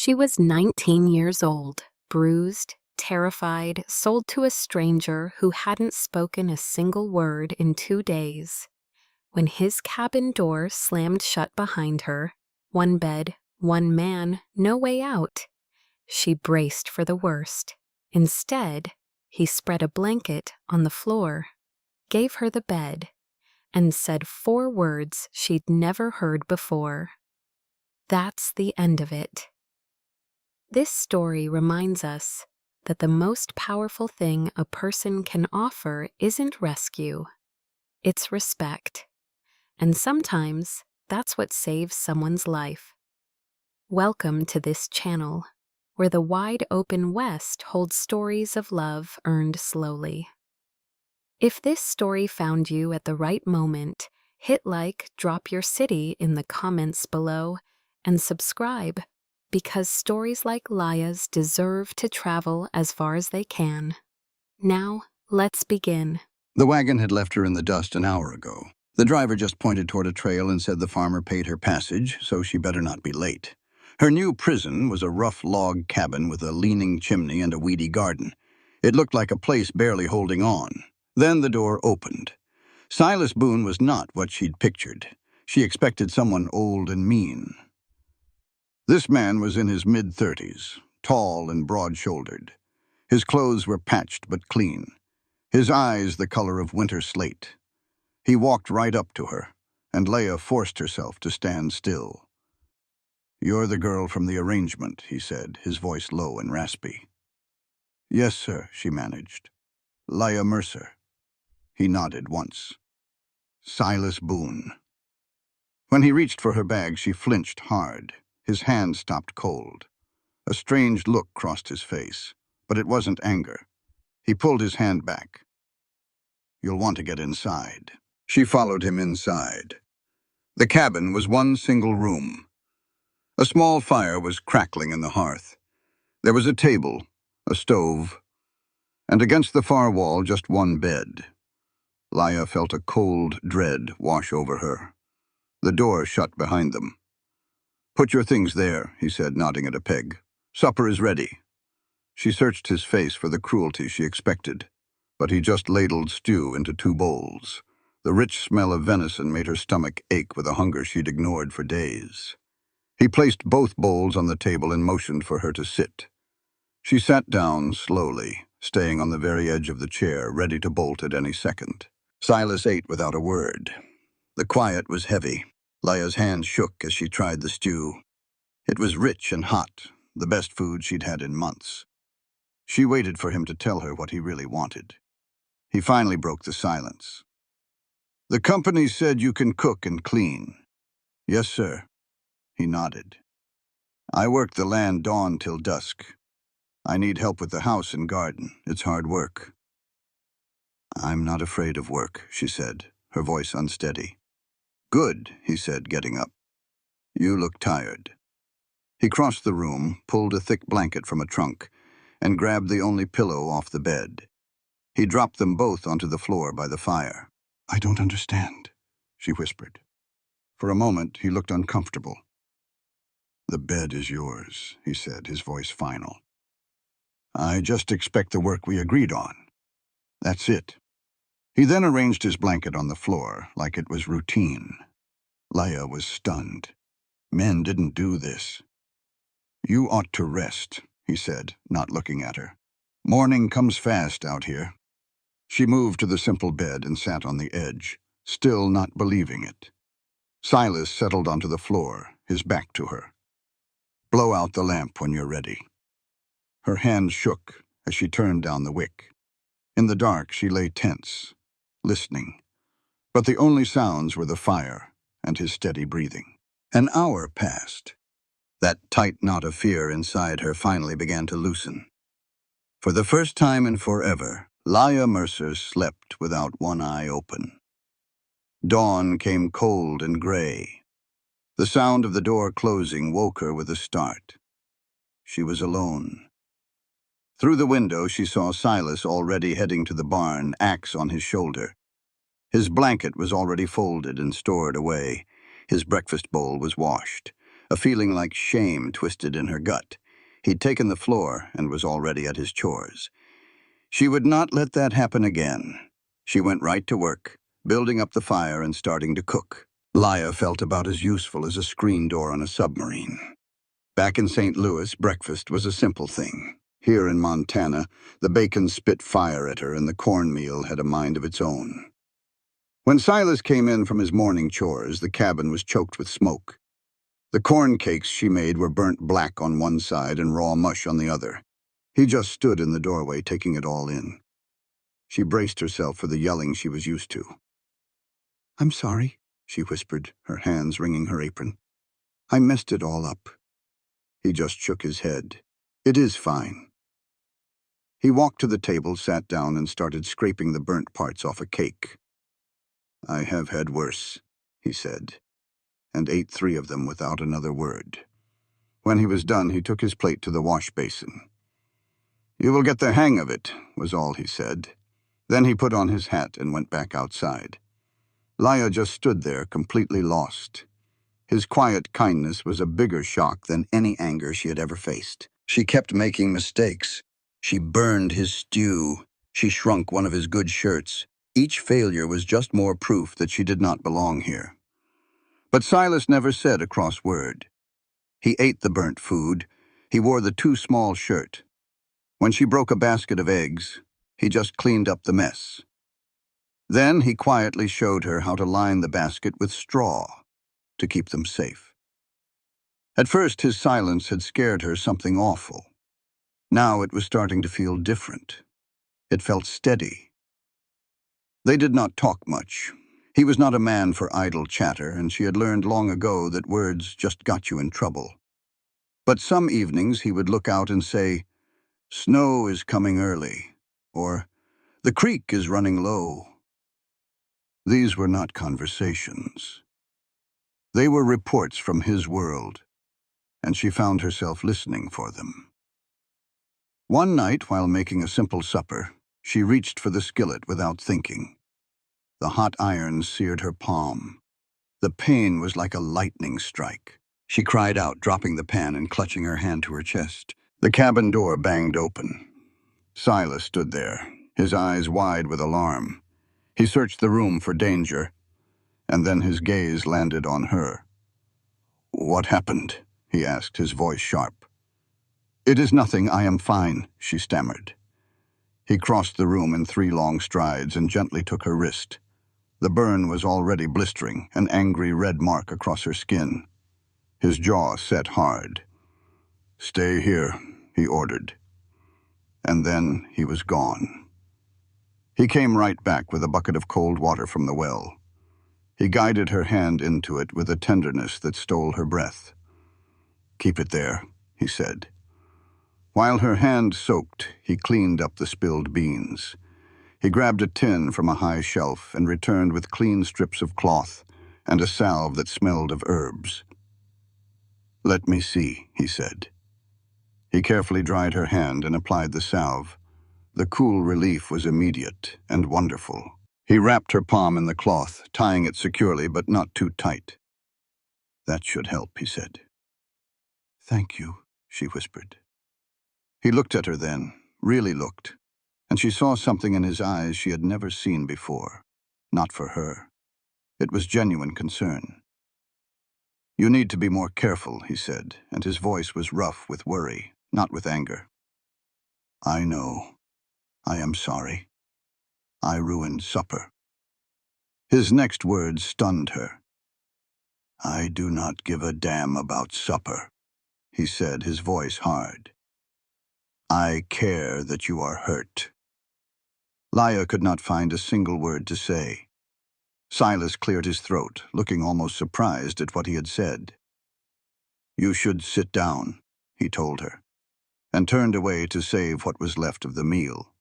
She was 19 years old, bruised, terrified, sold to a stranger who hadn't spoken a single word in 2 days. When his cabin door slammed shut behind her, one bed, one man, no way out, she braced for the worst. Instead, he spread a blanket on the floor, gave her the bed, and said 4 words she'd never heard before. That's the end of it. This story reminds us that the most powerful thing a person can offer isn't rescue, it's respect. And sometimes that's what saves someone's life. Welcome to this channel, where the wide open West holds stories of love earned slowly. If this story found you at the right moment, hit like, drop your city in the comments below, and subscribe, because stories like Laya's deserve to travel as far as they can. Now, let's begin. The wagon had left her in the dust an hour ago. The driver just pointed toward a trail and said the farmer paid her passage, so she better not be late. Her new prison was a rough log cabin with a leaning chimney and a weedy garden. It looked like a place barely holding on. Then the door opened. Silas Boone was not what she'd pictured. She expected someone old and mean. This man was in his mid-30s, tall and broad-shouldered. His clothes were patched but clean, his eyes the color of winter slate. He walked right up to her, and Leah forced herself to stand still. "You're the girl from the arrangement," he said, his voice low and raspy. "Yes, sir," she managed. "Leah Mercer." He nodded once. Silas Boone. When he reached for her bag, she flinched hard. His hand stopped cold. A strange look crossed his face, but it wasn't anger. He pulled his hand back. "You'll want to get inside." She followed him inside. The cabin was one single room. A small fire was crackling in the hearth. There was a table, a stove, and against the far wall just one bed. Leah felt a cold dread wash over her. The door shut behind them. "Put your things there," he said, nodding at a peg. "Supper is ready." She searched his face for the cruelty she expected, but he just ladled stew into 2 bowls. The rich smell of venison made her stomach ache with a hunger she'd ignored for days. He placed both bowls on the table and motioned for her to sit. She sat down slowly, staying on the very edge of the chair, ready to bolt at any second. Silas ate without a word. The quiet was heavy. Leah's hand shook as she tried the stew. It was rich and hot, the best food she'd had in months. She waited for him to tell her what he really wanted. He finally broke the silence. "The company said you can cook and clean." "Yes, sir." He nodded. "I work the land dawn till dusk. I need help with the house and garden. It's hard work." "I'm not afraid of work," she said, her voice unsteady. "Good," he said, getting up. "You look tired." He crossed the room, pulled a thick blanket from a trunk, and grabbed the only pillow off the bed. He dropped them both onto the floor by the fire. "I don't understand," she whispered. For a moment, he looked uncomfortable. "The bed is yours," he said, his voice final. "I just expect the work we agreed on. That's it." He then arranged his blanket on the floor, like it was routine. Leah was stunned. Men didn't do this. "You ought to rest," he said, not looking at her. "Morning comes fast out here." She moved to the simple bed and sat on the edge, still not believing it. Silas settled onto the floor, his back to her. "Blow out the lamp when you're ready." Her hand shook as she turned down the wick. In the dark, she lay tense, listening. But the only sounds were the fire and his steady breathing. An hour passed. That tight knot of fear inside her finally began to loosen. For the first time in forever, Leah Mercer slept without one eye open. Dawn came cold and gray. The sound of the door closing woke her with a start. She was alone. Through the window, she saw Silas already heading to the barn, axe on his shoulder. His blanket was already folded and stored away. His breakfast bowl was washed. A feeling like shame twisted in her gut. He'd taken the floor and was already at his chores. She would not let that happen again. She went right to work, building up the fire and starting to cook. Laya felt about as useful as a screen door on a submarine. Back in St. Louis, breakfast was a simple thing. Here in Montana, the bacon spit fire at her and the cornmeal had a mind of its own. When Silas came in from his morning chores, the cabin was choked with smoke. The corn cakes she made were burnt black on one side and raw mush on the other. He just stood in the doorway, taking it all in. She braced herself for the yelling she was used to. "I'm sorry," she whispered, her hands wringing her apron. "I messed it all up." He just shook his head. "It is fine." He walked to the table, sat down, and started scraping the burnt parts off a cake. "I have had worse," he said, and ate 3 of them without another word. When he was done, he took his plate to the wash basin. "You will get the hang of it," was all he said. Then he put on his hat and went back outside. Laya just stood there, completely lost. His quiet kindness was a bigger shock than any anger she had ever faced. She kept making mistakes. She burned his stew. She shrunk one of his good shirts. Each failure was just more proof that she did not belong here. But Silas never said a cross word. He ate the burnt food. He wore the too small shirt. When she broke a basket of eggs, he just cleaned up the mess. Then he quietly showed her how to line the basket with straw to keep them safe. At first, his silence had scared her something awful. Now it was starting to feel different. It felt steady. They did not talk much. He was not a man for idle chatter, and she had learned long ago that words just got you in trouble. But some evenings he would look out and say, "Snow is coming early," or "The creek is running low." These were not conversations. They were reports from his world, and she found herself listening for them. One night, while making a simple supper, she reached for the skillet without thinking. The hot iron seared her palm. The pain was like a lightning strike. She cried out, dropping the pan and clutching her hand to her chest. The cabin door banged open. Silas stood there, his eyes wide with alarm. He searched the room for danger, and then his gaze landed on her. "What happened?" he asked, his voice sharp. "It is nothing, I am fine," she stammered. He crossed the room in 3 long strides and gently took her wrist. The burn was already blistering, an angry red mark across her skin. His jaw set hard. "Stay here," he ordered. And then he was gone. He came right back with a bucket of cold water from the well. He guided her hand into it with a tenderness that stole her breath. "Keep it there," he said. While her hand soaked, he cleaned up the spilled beans. He grabbed a tin from a high shelf and returned with clean strips of cloth and a salve that smelled of herbs. "Let me see," he said. He carefully dried her hand and applied the salve. The cool relief was immediate and wonderful. He wrapped her palm in the cloth, tying it securely but not too tight. "That should help," he said. "Thank you," she whispered. He looked at her then, really looked, and she saw something in his eyes she had never seen before. Not for her. It was genuine concern. "You need to be more careful," he said, and his voice was rough with worry, not with anger. "I know. I am sorry. I ruined supper." His next words stunned her. "I do not give a damn about supper," he said, his voice hard. "I care that you are hurt." Laya could not find a single word to say. Silas cleared his throat, looking almost surprised at what he had said. "You should sit down," he told her, and turned away to save what was left of the meal.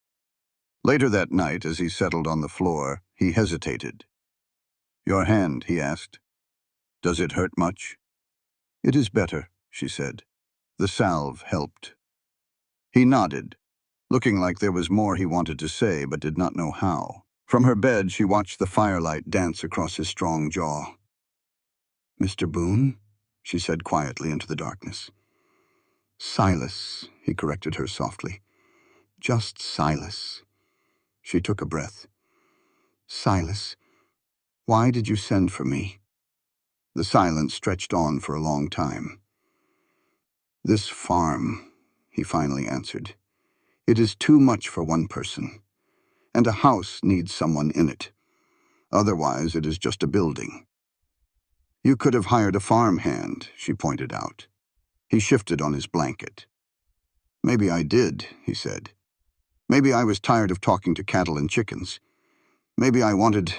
Later that night, as he settled on the floor, he hesitated. "Your hand," he asked. "Does it hurt much?" "It is better," she said. The salve helped. He nodded, looking like there was more he wanted to say but did not know how. From her bed, she watched the firelight dance across his strong jaw. "Mr. Boone?" she said quietly into the darkness. Silas, he corrected her softly. Just Silas. She took a breath. Silas, why did you send for me? The silence stretched on for a long time. This farm, he finally answered. It is too much for one person, and a house needs someone in it. Otherwise, it is just a building. You could have hired a farmhand, she pointed out. He shifted on his blanket. Maybe I did, he said. Maybe I was tired of talking to cattle and chickens. Maybe I wanted...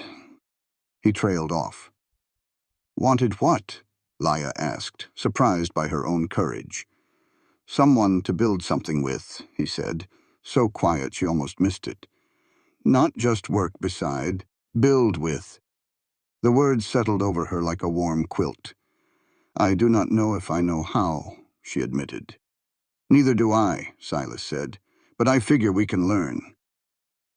He trailed off. Wanted what? Laya asked, surprised by her own courage. Someone to build something with, he said, so quiet she almost missed it. Not just work beside, build with. The words settled over her like a warm quilt. I do not know if I know how, she admitted. Neither do I, Silas said, but I figure we can learn.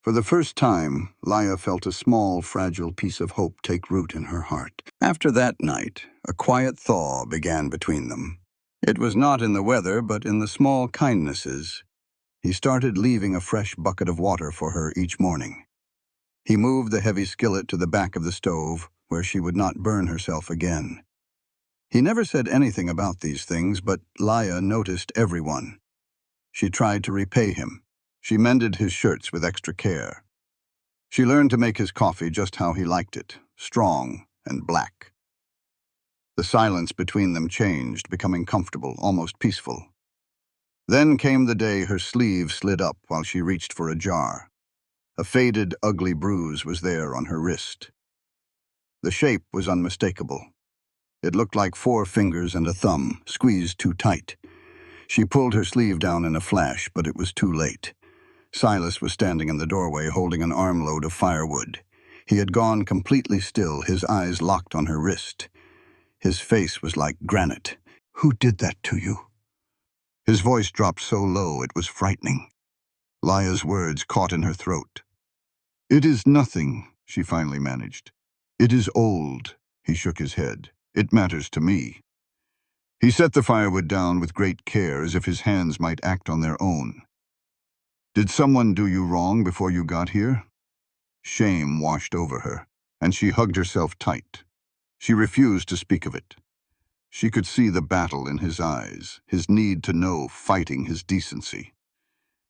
For the first time, Laya felt a small, fragile piece of hope take root in her heart. After that night, a quiet thaw began between them. It was not in the weather, but in the small kindnesses. He started leaving a fresh bucket of water for her each morning. He moved the heavy skillet to the back of the stove, where she would not burn herself again. He never said anything about these things, but Laya noticed everyone. She tried to repay him. She mended his shirts with extra care. She learned to make his coffee just how he liked it, strong and black. The silence between them changed, becoming comfortable, almost peaceful. Then came the day her sleeve slid up while she reached for a jar. A faded, ugly bruise was there on her wrist. The shape was unmistakable. It looked like 4 fingers and a thumb, squeezed too tight. She pulled her sleeve down in a flash, but it was too late. Silas was standing in the doorway holding an armload of firewood. He had gone completely still, his eyes locked on her wrist. His face was like granite. Who did that to you? His voice dropped so low it was frightening. Laya's words caught in her throat. It is nothing, she finally managed. It is old, he shook his head. It matters to me. He set the firewood down with great care, as if his hands might act on their own. Did someone do you wrong before you got here? Shame washed over her, and she hugged herself tight. She refused to speak of it. She could see the battle in his eyes, his need to know fighting his decency.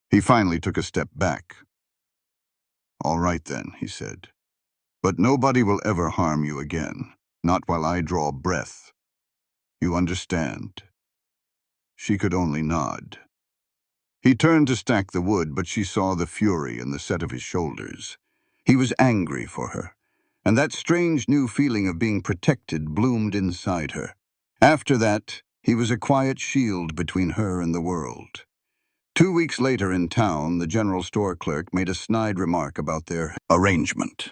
He finally took a step back. All right then, he said. But nobody will ever harm you again, not while I draw breath. You understand? She could only nod. He turned to stack the wood, but she saw the fury in the set of his shoulders. He was angry for her, and that strange new feeling of being protected bloomed inside her. After that, he was a quiet shield between her and the world. 2 weeks later in town, the general store clerk made a snide remark about their arrangement.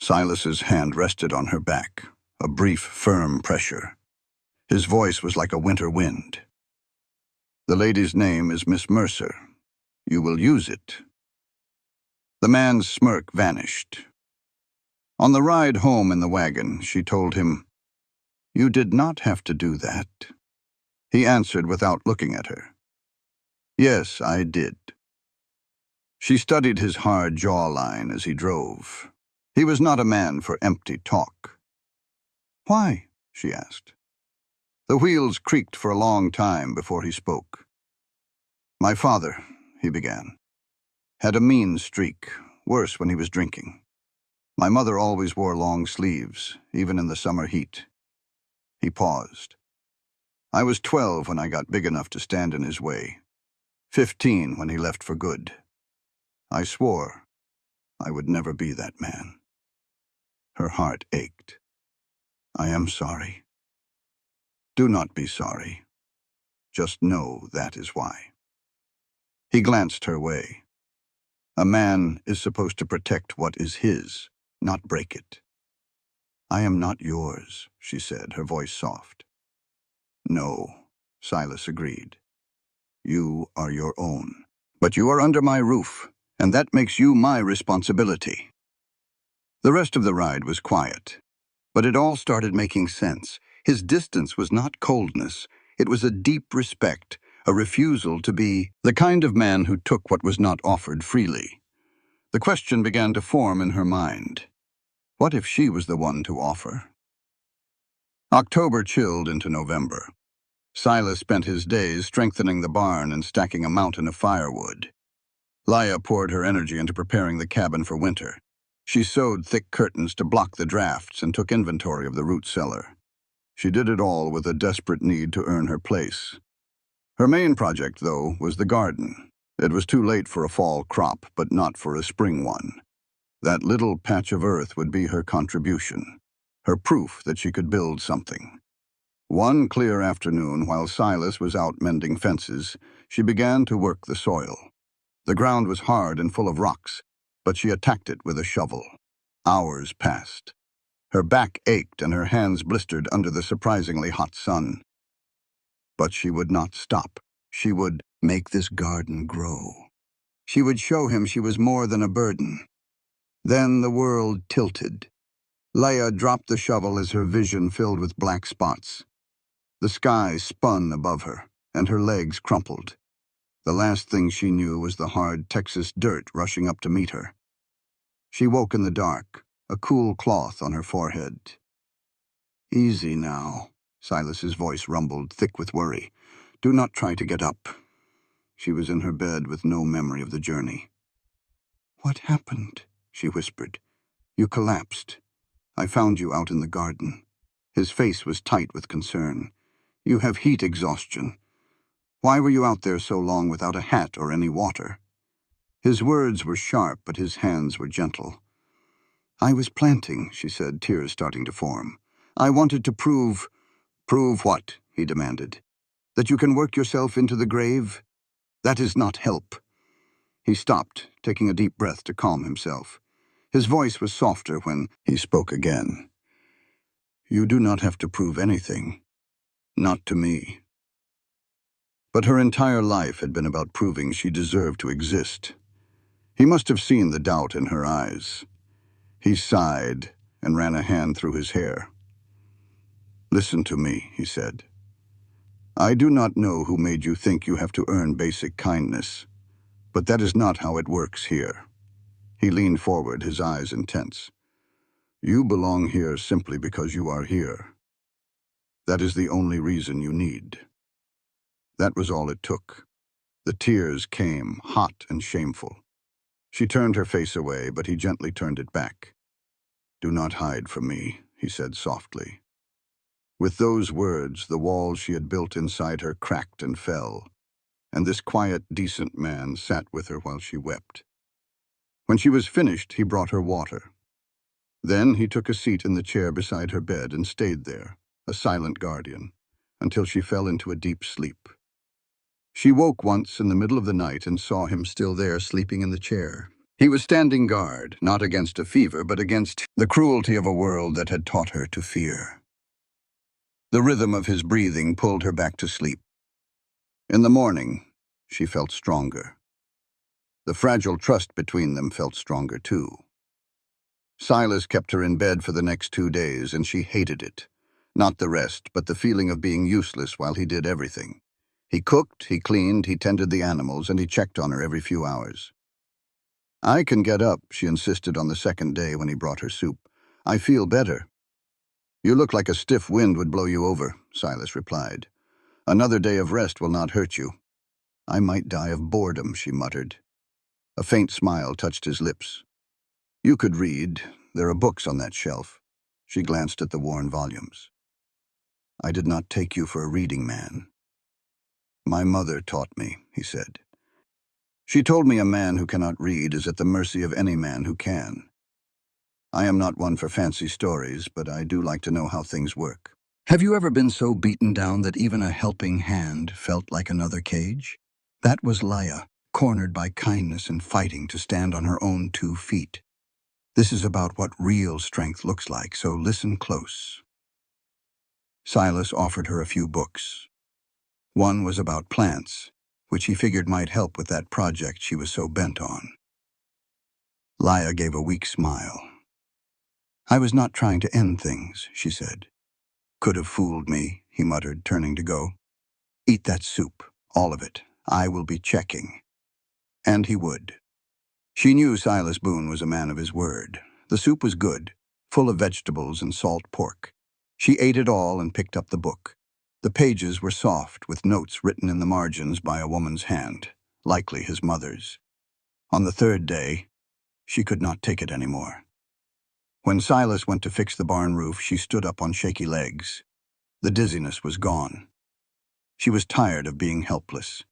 Silas's hand rested on her back, a brief, firm pressure. His voice was like a winter wind. The lady's name is Miss Mercer. You will use it. The man's smirk vanished. On the ride home in the wagon, she told him, You did not have to do that. He answered without looking at her. Yes, I did. She studied his hard jawline as he drove. He was not a man for empty talk. Why? She asked. The wheels creaked for a long time before he spoke. My father, he began, had a mean streak, worse when he was drinking. My mother always wore long sleeves, even in the summer heat. He paused. I was 12 when I got big enough to stand in his way, 15 when he left for good. I swore I would never be that man. Her heart ached. I am sorry. Do not be sorry. Just know that is why. He glanced her way. A man is supposed to protect what is his, not break it. I am not yours, she said, her voice soft. No, Silas agreed. You are your own. But you are under my roof, and that makes you my responsibility. The rest of the ride was quiet, but it all started making sense. His distance was not coldness. It was a deep respect, a refusal to be the kind of man who took what was not offered freely. The question began to form in her mind. What if she was the one to offer? October chilled into November. Silas spent his days strengthening the barn and stacking a mountain of firewood. Leah poured her energy into preparing the cabin for winter. She sewed thick curtains to block the drafts and took inventory of the root cellar. She did it all with a desperate need to earn her place. Her main project, though, was the garden. It was too late for a fall crop, but not for a spring one. That little patch of earth would be her contribution, her proof that she could build something. One clear afternoon, while Silas was out mending fences, she began to work the soil. The ground was hard and full of rocks, but she attacked it with a shovel. Hours passed. Her back ached and her hands blistered under the surprisingly hot sun. But she would not stop. She would make this garden grow. She would show him she was more than a burden. Then the world tilted. Leah dropped the shovel as her vision filled with black spots. The sky spun above her, and her legs crumpled. The last thing she knew was the hard Texas dirt rushing up to meet her. She woke in the dark, a cool cloth on her forehead. "Easy now," Silas's voice rumbled, thick with worry. "Do not try to get up." She was in her bed with no memory of the journey. "What happened?" she whispered. "You collapsed. I found you out in the garden." His face was tight with concern. "You have heat exhaustion. Why were you out there so long without a hat or any water?" His words were sharp, but his hands were gentle. "I was planting," she said, tears starting to form. "I wanted to prove—" "Prove what?" he demanded. "That you can work yourself into the grave? That is not help." He stopped, taking a deep breath to calm himself. His voice was softer when he spoke again. "You do not have to prove anything. Not to me." But her entire life had been about proving she deserved to exist. He must have seen the doubt in her eyes. He sighed and ran a hand through his hair. "Listen to me," he said. "I do not know who made you think you have to earn basic kindness, but that is not how it works here." He leaned forward, his eyes intense. "You belong here simply because you are here. That is the only reason you need." That was all it took. The tears came, hot and shameful. She turned her face away, but he gently turned it back. "Do not hide from me," he said softly. With those words, the walls she had built inside her cracked and fell, and this quiet, decent man sat with her while she wept. When she was finished, he brought her water. Then he took a seat in the chair beside her bed and stayed there, a silent guardian, until she fell into a deep sleep. She woke once in the middle of the night and saw him still there, sleeping in the chair. He was standing guard, not against a fever, but against the cruelty of a world that had taught her to fear. The rhythm of his breathing pulled her back to sleep. In the morning, she felt stronger. The fragile trust between them felt stronger too. Silas kept her in bed for the next 2 days, and she hated it. Not the rest, but the feeling of being useless while he did everything. He cooked, he cleaned, he tended the animals, and he checked on her every few hours. "I can get up," she insisted on the second day when he brought her soup. "I feel better." "You look like a stiff wind would blow you over," Silas replied. "Another day of rest will not hurt you." "I might die of boredom," she muttered. A faint smile touched his lips. "You could read. There are books on that shelf." She glanced at the worn volumes. "I did not take you for a reading man." "My mother taught me," he said. "She told me a man who cannot read is at the mercy of any man who can. I am not one for fancy stories, but I do like to know how things work." Have you ever been so beaten down that even a helping hand felt like another cage? That was Leah, cornered by kindness and fighting to stand on her own 2 feet. This is about what real strength looks like, so listen close. Silas offered her a few books. One was about plants, which he figured might help with that project she was so bent on. Leah gave a weak smile. "I was not trying to end things," she said. Could have fooled me, he muttered, turning to go. Eat that soup, all of it. I will be checking. And he would. She knew Silas Boone was a man of his word. The soup was good, full of vegetables and salt pork. She ate it all and picked up the book. The pages were soft, with notes written in the margins by a woman's hand, likely his mother's. On the third day, she could not take it anymore. When Silas went to fix the barn roof, she stood up on shaky legs. The dizziness was gone. She was tired of being helpless.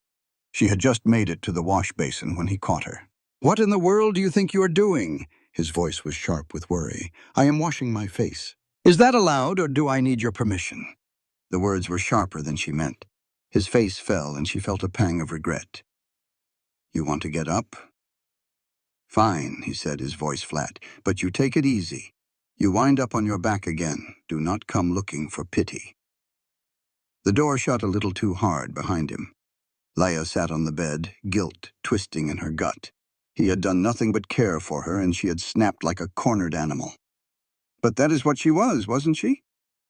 She had just made it to the wash basin when he caught her. "What in the world do you think you are doing?" His voice was sharp with worry. "I am washing my face. Is that allowed, or do I need your permission?" The words were sharper than she meant. His face fell, and she felt a pang of regret. "You want to get up?" "Fine," he said, his voice flat, "but you take it easy. You wind up on your back again. Do not come looking for pity." The door shut a little too hard behind him. Leia sat on the bed, guilt twisting in her gut. He had done nothing but care for her, and she had snapped like a cornered animal. But that is what she was, wasn't she?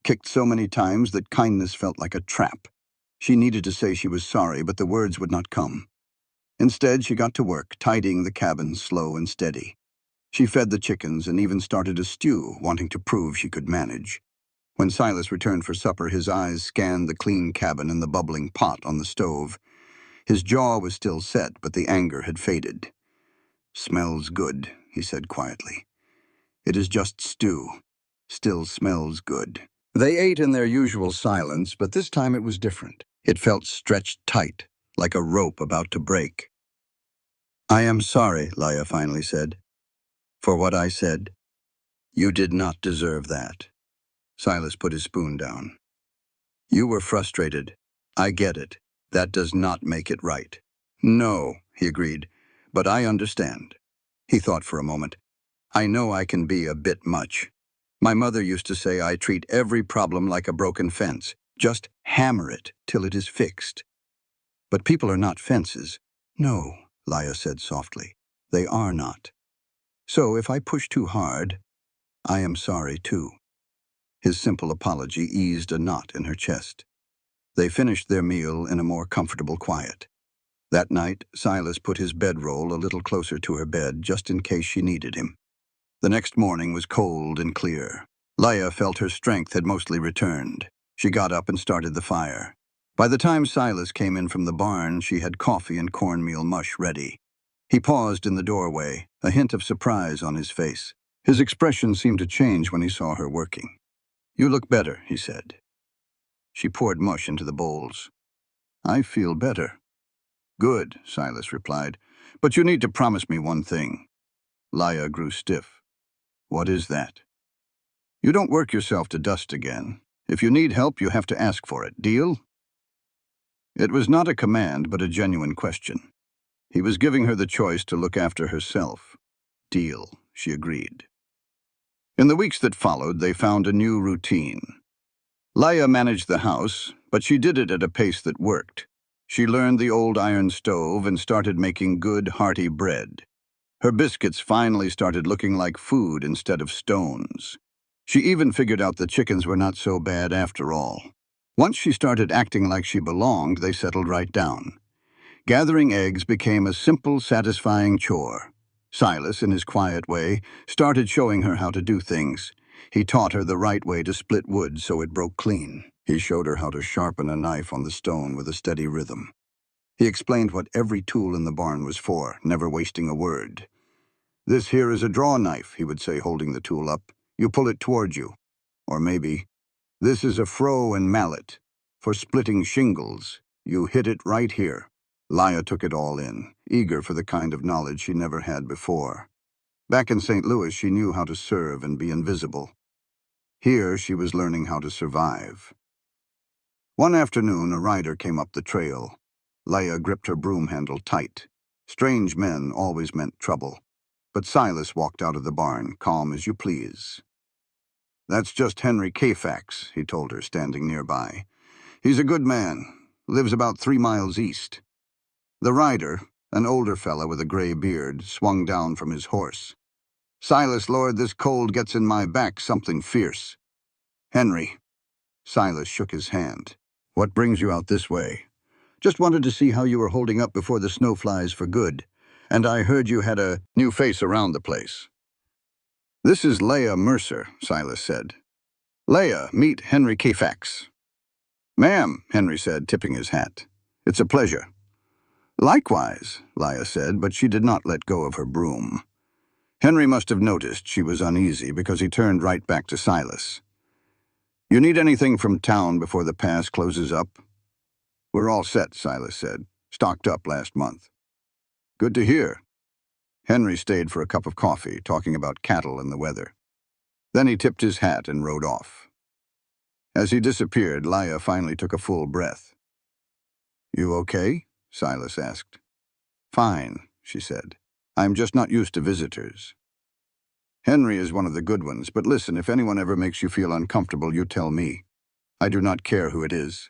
Kicked so many times that kindness felt like a trap. She needed to say she was sorry, but the words would not come. Instead, she got to work, tidying the cabin slow and steady. She fed the chickens and even started a stew, wanting to prove she could manage. When Silas returned for supper, his eyes scanned the clean cabin and the bubbling pot on the stove. His jaw was still set, but the anger had faded. "Smells good," he said quietly. "It is just stew. Still smells good." They ate in their usual silence, but this time it was different. It felt stretched tight, like a rope about to break. "I am sorry," Leia finally said, "for what I said. You did not deserve that." Silas put his spoon down. "You were frustrated. I get it. That does not make it right." "No," he agreed, "but I understand." He thought for a moment. "I know I can be a bit much. My mother used to say I treat every problem like a broken fence. Just hammer it till it is fixed. But people are not fences." "No," Leia said softly. "They are not. So if I push too hard, I am sorry too." His simple apology eased a knot in her chest. They finished their meal in a more comfortable quiet. That night, Silas put his bedroll a little closer to her bed, just in case she needed him. The next morning was cold and clear. Leia felt her strength had mostly returned. She got up and started the fire. By the time Silas came in from the barn, she had coffee and cornmeal mush ready. He paused in the doorway, a hint of surprise on his face. His expression seemed to change when he saw her working. "You look better," he said. She poured mush into the bowls. "I feel better." "Good," Silas replied. "But you need to promise me one thing." Leia grew stiff. "What is that?" "You don't work yourself to dust again. If you need help, you have to ask for it. Deal?" It was not a command, but a genuine question. He was giving her the choice to look after herself. "Deal," she agreed. In the weeks that followed, they found a new routine. Leia managed the house, but she did it at a pace that worked. She learned the old iron stove and started making good, hearty bread. Her biscuits finally started looking like food instead of stones. She even figured out the chickens were not so bad after all. Once she started acting like she belonged, they settled right down. Gathering eggs became a simple, satisfying chore. Silas, in his quiet way, started showing her how to do things. He taught her the right way to split wood so it broke clean. He showed her how to sharpen a knife on the stone with a steady rhythm. He explained what every tool in the barn was for, never wasting a word. "This here is a draw knife," he would say, holding the tool up. "You pull it toward you." Or maybe, "This is a froe and mallet. For splitting shingles. You hit it right here." Leia took it all in, eager for the kind of knowledge she never had before. Back in St. Louis, she knew how to serve and be invisible. Here, she was learning how to survive. One afternoon, a rider came up the trail. Leia gripped her broom handle tight. Strange men always meant trouble. But Silas walked out of the barn, calm as you please. "That's just Henry Kayfax," he told her, standing nearby. "He's a good man. Lives about 3 miles east." The rider, an older fellow with a gray beard, swung down from his horse. "Silas, Lord, this cold gets in my back something fierce." "Henry." Silas shook his hand. "What brings you out this way?" "Just wanted to see how you were holding up before the snow flies for good. And I heard you had a new face around the place." "This is Leah Mercer," Silas said. "Leah, meet Henry Kfax." "Ma'am," Henry said, tipping his hat. "It's a pleasure." "Likewise," Leah said, but she did not let go of her broom. Henry must have noticed she was uneasy because he turned right back to Silas. "You need anything from town before the pass closes up?" "We're all set," Silas said. "Stocked up last month." "Good to hear." Henry stayed for a cup of coffee, talking about cattle and the weather. Then he tipped his hat and rode off. As he disappeared, Leah finally took a full breath. "You okay?" Silas asked. "Fine," she said. "I'm just not used to visitors." "Henry is one of the good ones, but listen, if anyone ever makes you feel uncomfortable, you tell me. I do not care who it is."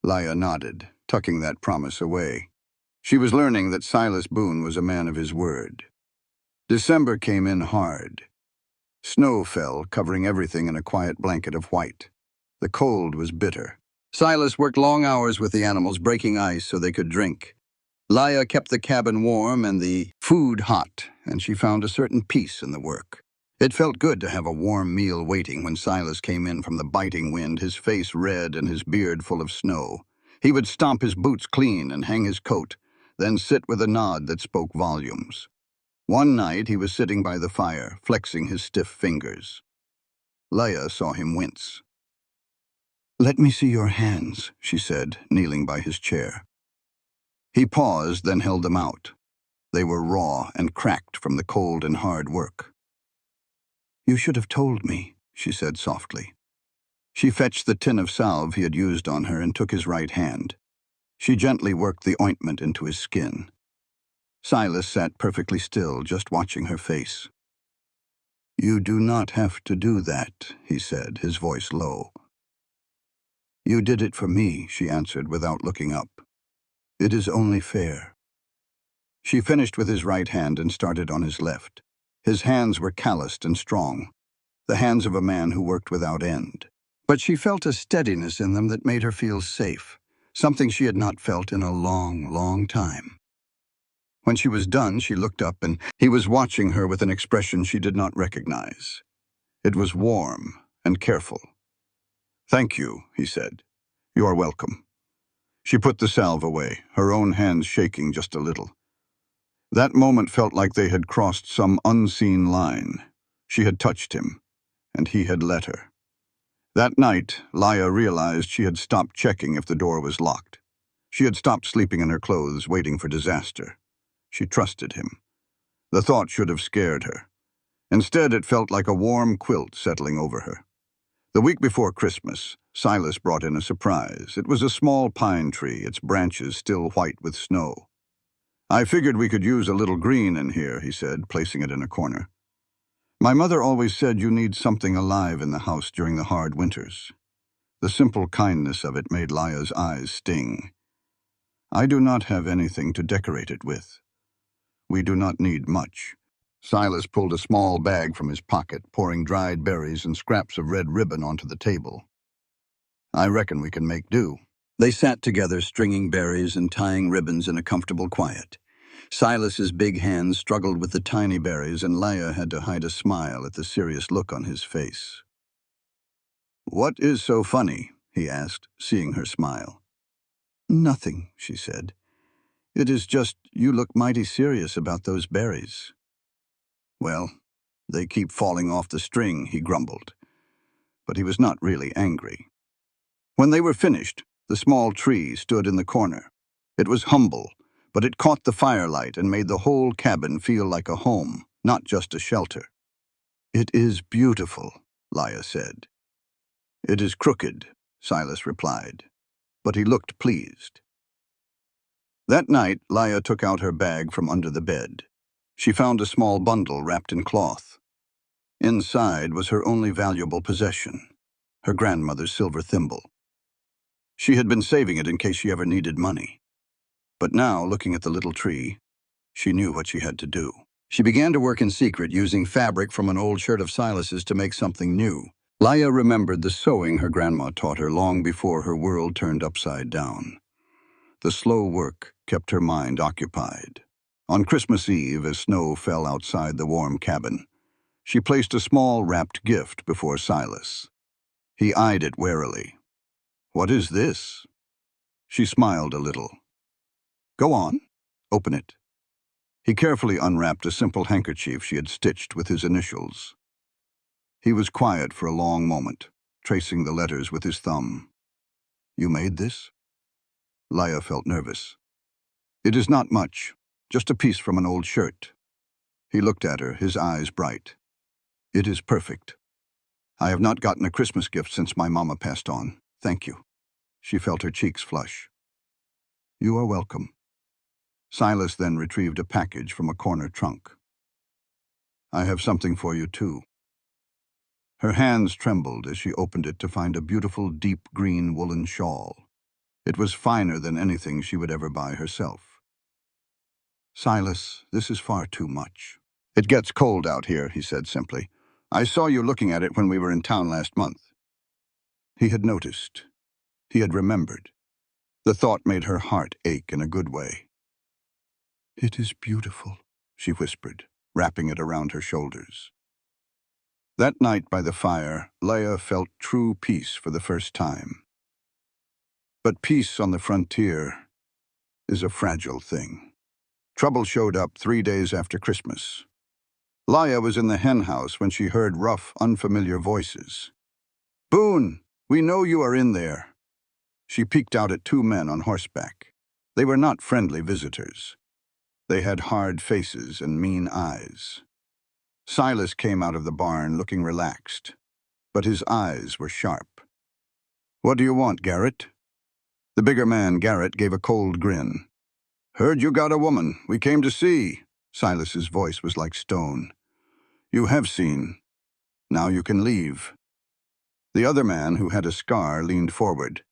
Leah nodded, tucking that promise away. She was learning that Silas Boone was a man of his word. December came in hard. Snow fell, covering everything in a quiet blanket of white. The cold was bitter. Silas worked long hours with the animals, breaking ice so they could drink. Leah kept the cabin warm and the food hot, and she found a certain peace in the work. It felt good to have a warm meal waiting when Silas came in from the biting wind, his face red and his beard full of snow. He would stomp his boots clean and hang his coat, then sit with a nod that spoke volumes. One night he was sitting by the fire, flexing his stiff fingers. Leah saw him wince. "Let me see your hands," she said, kneeling by his chair. He paused, then held them out. They were raw and cracked from the cold and hard work. "You should have told me," she said softly. She fetched the tin of salve he had used on her and took his right hand. She gently worked the ointment into his skin. Silas sat perfectly still, just watching her face. "You do not have to do that," he said, his voice low. "You did it for me," she answered without looking up. "It is only fair." She finished with his right hand and started on his left. His hands were calloused and strong, the hands of a man who worked without end. But she felt a steadiness in them that made her feel safe, something she had not felt in a long, long time. When she was done, she looked up, and he was watching her with an expression she did not recognize. It was warm and careful. "Thank you," he said. "You are welcome." She put the salve away, her own hands shaking just a little. That moment felt like they had crossed some unseen line. She had touched him, and he had let her. That night, Leah realized she had stopped checking if the door was locked. She had stopped sleeping in her clothes, waiting for disaster. She trusted him. The thought should have scared her. Instead, it felt like a warm quilt settling over her. The week before Christmas, Silas brought in a surprise. It was a small pine tree, its branches still white with snow. "I figured we could use a little green in here," he said, placing it in a corner. "My mother always said you need something alive in the house during the hard winters." The simple kindness of it made Leah's eyes sting. "I do not have anything to decorate it with. We do not need much." Silas pulled a small bag from his pocket, pouring dried berries and scraps of red ribbon onto the table. "I reckon we can make do." They sat together, stringing berries and tying ribbons in a comfortable quiet. Silas's big hands struggled with the tiny berries, and Leah had to hide a smile at the serious look on his face. "What is so funny?" he asked, seeing her smile. "Nothing," she said. "It is just you look mighty serious about those berries." "Well, they keep falling off the string," he grumbled. But he was not really angry. When they were finished, the small tree stood in the corner. It was humble, but it caught the firelight and made the whole cabin feel like a home, not just a shelter. "It is beautiful," Leah said. "It is crooked," Silas replied, but he looked pleased. That night, Leah took out her bag from under the bed. She found a small bundle wrapped in cloth. Inside was her only valuable possession, her grandmother's silver thimble. She had been saving it in case she ever needed money. But now, looking at the little tree, she knew what she had to do. She began to work in secret, using fabric from an old shirt of Silas's to make something new. Laya remembered the sewing her grandma taught her long before her world turned upside down. The slow work kept her mind occupied. On Christmas Eve, as snow fell outside the warm cabin, she placed a small wrapped gift before Silas. He eyed it warily. "What is this?" She smiled a little. "Go on. Open it." He carefully unwrapped a simple handkerchief she had stitched with his initials. He was quiet for a long moment, tracing the letters with his thumb. "You made this?" Laya felt nervous. "It is not much, just a piece from an old shirt." He looked at her, his eyes bright. "It is perfect. I have not gotten a Christmas gift since my mama passed on. Thank you." She felt her cheeks flush. "You are welcome." Silas then retrieved a package from a corner trunk. "I have something for you, too." Her hands trembled as she opened it to find a beautiful deep green woolen shawl. It was finer than anything she would ever buy herself. "Silas, this is far too much." "It gets cold out here," he said simply. "I saw you looking at it when we were in town last month." He had noticed. He had remembered. The thought made her heart ache in a good way. "It is beautiful," she whispered, wrapping it around her shoulders. That night by the fire, Leia felt true peace for the first time. But peace on the frontier is a fragile thing. Trouble showed up 3 days after Christmas. Leia was in the hen house when she heard rough, unfamiliar voices. "Boone, we know you are in there." She peeked out at 2 men on horseback. They were not friendly visitors. They had hard faces and mean eyes. Silas came out of the barn looking relaxed, but his eyes were sharp. "What do you want, Garrett?" The bigger man, Garrett, gave a cold grin. "Heard you got a woman. We came to see." Silas's voice was like stone. "You have seen. Now you can leave." The other man, who had a scar, leaned forward.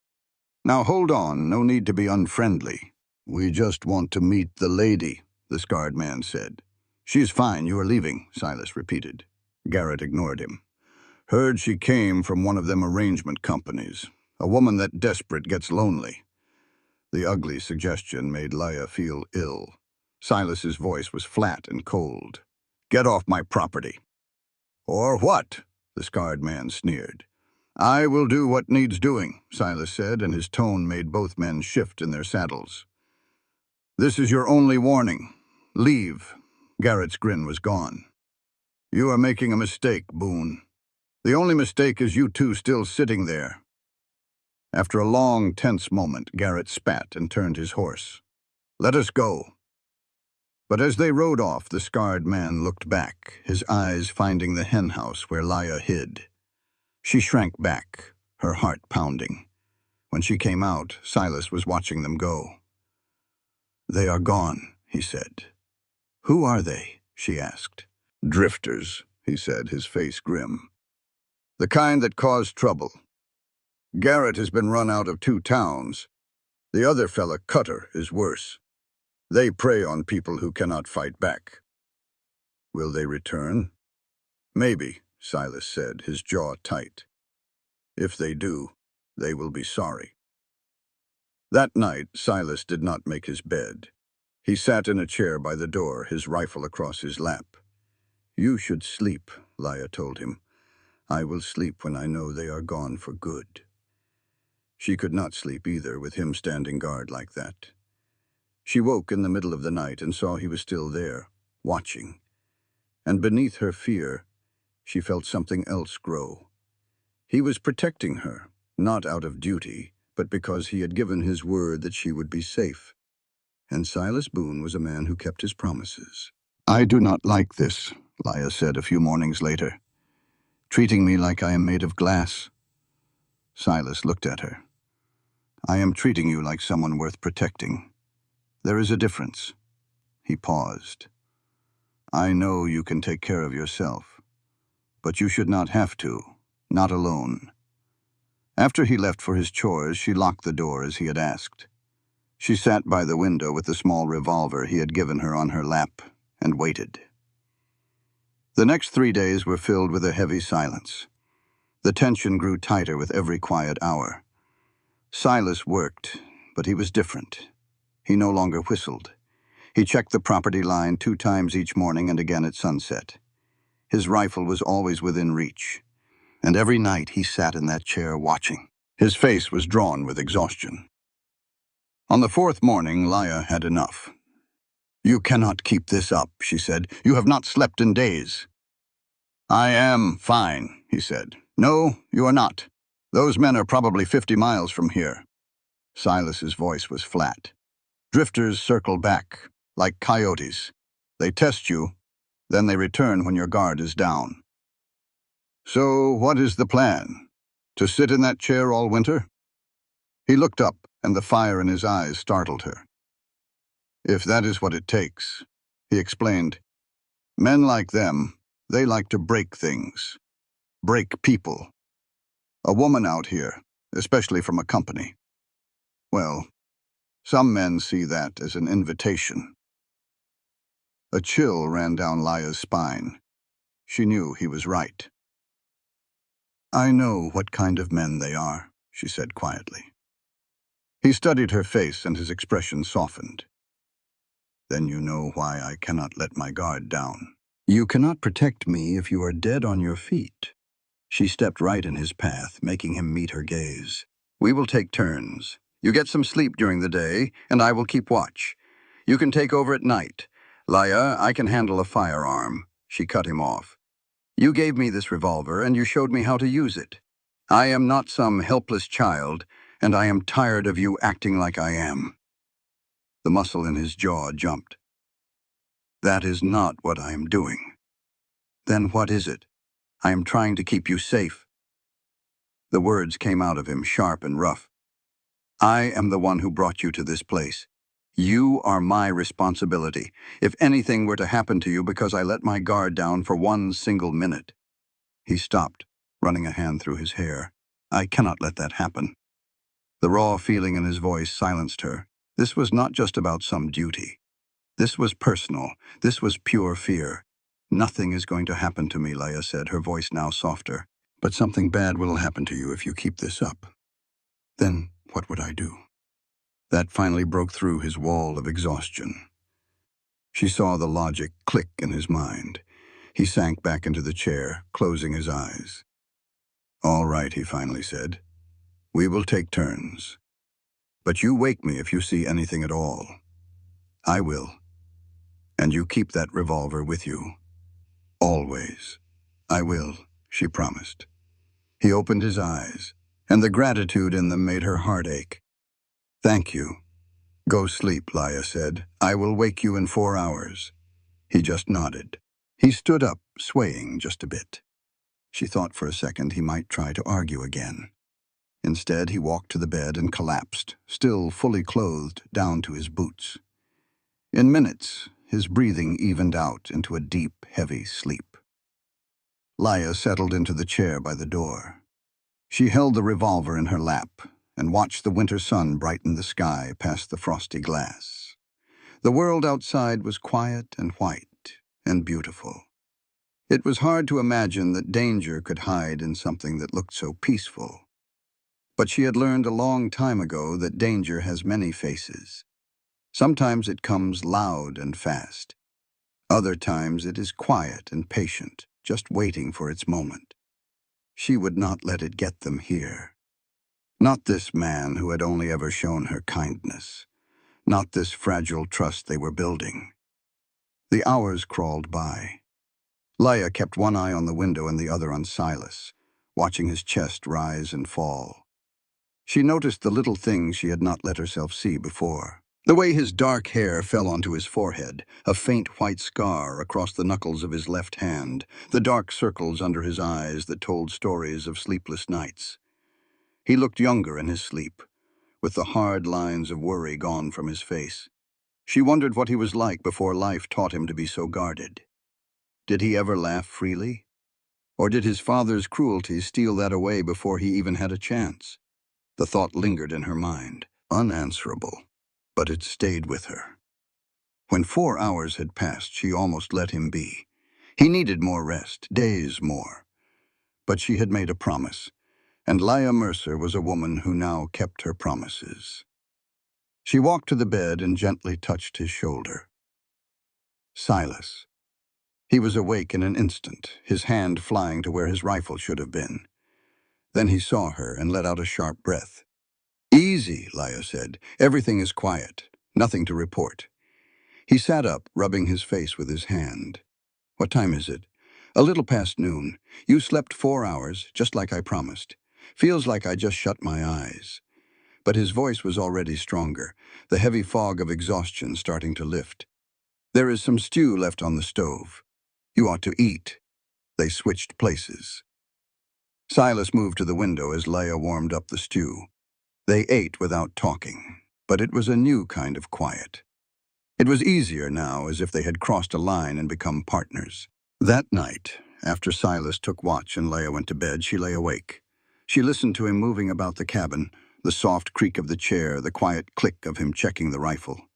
"Now hold on, no need to be unfriendly." "We just want to meet the lady," the scarred man said. "She's fine, you are leaving," Silas repeated. Garrett ignored him. "Heard she came from one of them arrangement companies. A woman that desperate gets lonely." The ugly suggestion made Leia feel ill. Silas's voice was flat and cold. "Get off my property." "Or what?" the scarred man sneered. "I will do what needs doing," Silas said, and his tone made both men shift in their saddles. "This is your only warning. Leave." Garrett's grin was gone. "You are making a mistake, Boone. The only mistake is you two still sitting there." After a long, tense moment, Garrett spat and turned his horse. "Let us go." But as they rode off, the scarred man looked back, his eyes finding the hen house where Leia hid. She shrank back, her heart pounding. When she came out, Silas was watching them go. "They are gone," he said. "Who are they?" she asked. "Drifters," he said, his face grim. "The kind that cause trouble. Garrett has been run out of 2 towns. The other fella, Cutter, is worse. They prey on people who cannot fight back." "Will they return?" "Maybe," Silas said, his jaw tight. "If they do, they will be sorry." That night, Silas did not make his bed. He sat in a chair by the door, his rifle across his lap. "You should sleep," Leia told him. "I will sleep when I know they are gone for good." She could not sleep either, with him standing guard like that. She woke in the middle of the night and saw he was still there, watching. And beneath her fear, she felt something else grow. He was protecting her, not out of duty, but because he had given his word that she would be safe. And Silas Boone was a man who kept his promises. "I do not like this," Leia said a few mornings later. "Treating me like I am made of glass." Silas looked at her. "I am treating you like someone worth protecting. There is a difference." He paused. "I know you can take care of yourself, but you should not have to, not alone." After he left for his chores, she locked the door as he had asked. She sat by the window with the small revolver he had given her on her lap and waited. The next 3 days were filled with a heavy silence. The tension grew tighter with every quiet hour. Silas worked, but he was different. He no longer whistled. He checked the property line 2 times each morning and again at sunset. His rifle was always within reach, and every night he sat in that chair watching. His face was drawn with exhaustion. On the 4th morning, Leah had enough. "You cannot keep this up," she said. "You have not slept in days." "I am fine," he said. "No, you are not. Those men are probably 50 miles from here." Silas's voice was flat. "Drifters circle back, like coyotes. They test you, then they return when your guard is down." "So what is the plan? To sit in that chair all winter?" He looked up, and the fire in his eyes startled her. "If that is what it takes," he explained. "Men like them, they like to break things. Break people. A woman out here, especially from a company. Well, some men see that as an invitation." A chill ran down Leah's spine. She knew he was right. "I know what kind of men they are," she said quietly. He studied her face and his expression softened. "Then you know why I cannot let my guard down. You cannot protect me if you are dead on your feet." She stepped right in his path, making him meet her gaze. "We will take turns. You get some sleep during the day, and I will keep watch. You can take over at night. Leah, I can handle a firearm." She cut him off. "You gave me this revolver, and you showed me how to use it. I am not some helpless child, and I am tired of you acting like I am." The muscle in his jaw jumped. "That is not what I am doing." "Then what is it?" "I am trying to keep you safe." The words came out of him, sharp and rough. "I am the one who brought you to this place. You are my responsibility. If anything were to happen to you because I let my guard down for 1 single minute." He stopped, running a hand through his hair. "I cannot let that happen." The raw feeling in his voice silenced her. This was not just about some duty. This was personal. This was pure fear. "Nothing is going to happen to me," Leah said, her voice now softer. "But something bad will happen to you if you keep this up. Then what would I do?" That finally broke through his wall of exhaustion. She saw the logic click in his mind. He sank back into the chair, closing his eyes. "All right," he finally said. "We will take turns. But you wake me if you see anything at all." "I will. And you keep that revolver with you. Always." "I will," she promised. He opened his eyes, and the gratitude in them made her heart ache. "Thank you." "Go sleep," Leah said. "I will wake you in 4 hours." He just nodded. He stood up, swaying just a bit. She thought for a second he might try to argue again. Instead, he walked to the bed and collapsed, still fully clothed down to his boots. In minutes, his breathing evened out into a deep, heavy sleep. Leah settled into the chair by the door. She held the revolver in her lap and watched the winter sun brighten the sky past the frosty glass. The world outside was quiet and white and beautiful. It was hard to imagine that danger could hide in something that looked so peaceful. But she had learned a long time ago that danger has many faces. Sometimes it comes loud and fast. Other times it is quiet and patient, just waiting for its moment. She would not let it get them here. Not this man who had only ever shown her kindness. Not this fragile trust they were building. The hours crawled by. Leah kept one eye on the window and the other on Silas, watching his chest rise and fall. She noticed the little things she had not let herself see before. The way his dark hair fell onto his forehead, a faint white scar across the knuckles of his left hand, the dark circles under his eyes that told stories of sleepless nights. He looked younger in his sleep, with the hard lines of worry gone from his face. She wondered what he was like before life taught him to be so guarded. Did he ever laugh freely? Or did his father's cruelty steal that away before he even had a chance? The thought lingered in her mind, unanswerable, but it stayed with her. When 4 hours had passed, she almost let him be. He needed more rest, days more. But she had made a promise, and Leah Mercer was a woman who now kept her promises. She walked to the bed and gently touched his shoulder. Silas. He was awake in an instant, his hand flying to where his rifle should have been. Then he saw her and let out a sharp breath. "Easy," Leah said. "Everything is quiet. Nothing to report." He sat up, rubbing his face with his hand. "What time is it?" "A little past noon. You slept 4 hours, just like I promised. Feels like I just shut my eyes." But his voice was already stronger, the heavy fog of exhaustion starting to lift. "There is some stew left on the stove. You ought to eat." They switched places. Silas moved to the window as Leah warmed up the stew. They ate without talking, but it was a new kind of quiet. It was easier now, as if they had crossed a line and become partners. That night, after Silas took watch and Leah went to bed, she lay awake. She listened to him moving about the cabin, the soft creak of the chair, the quiet click of him checking the rifle.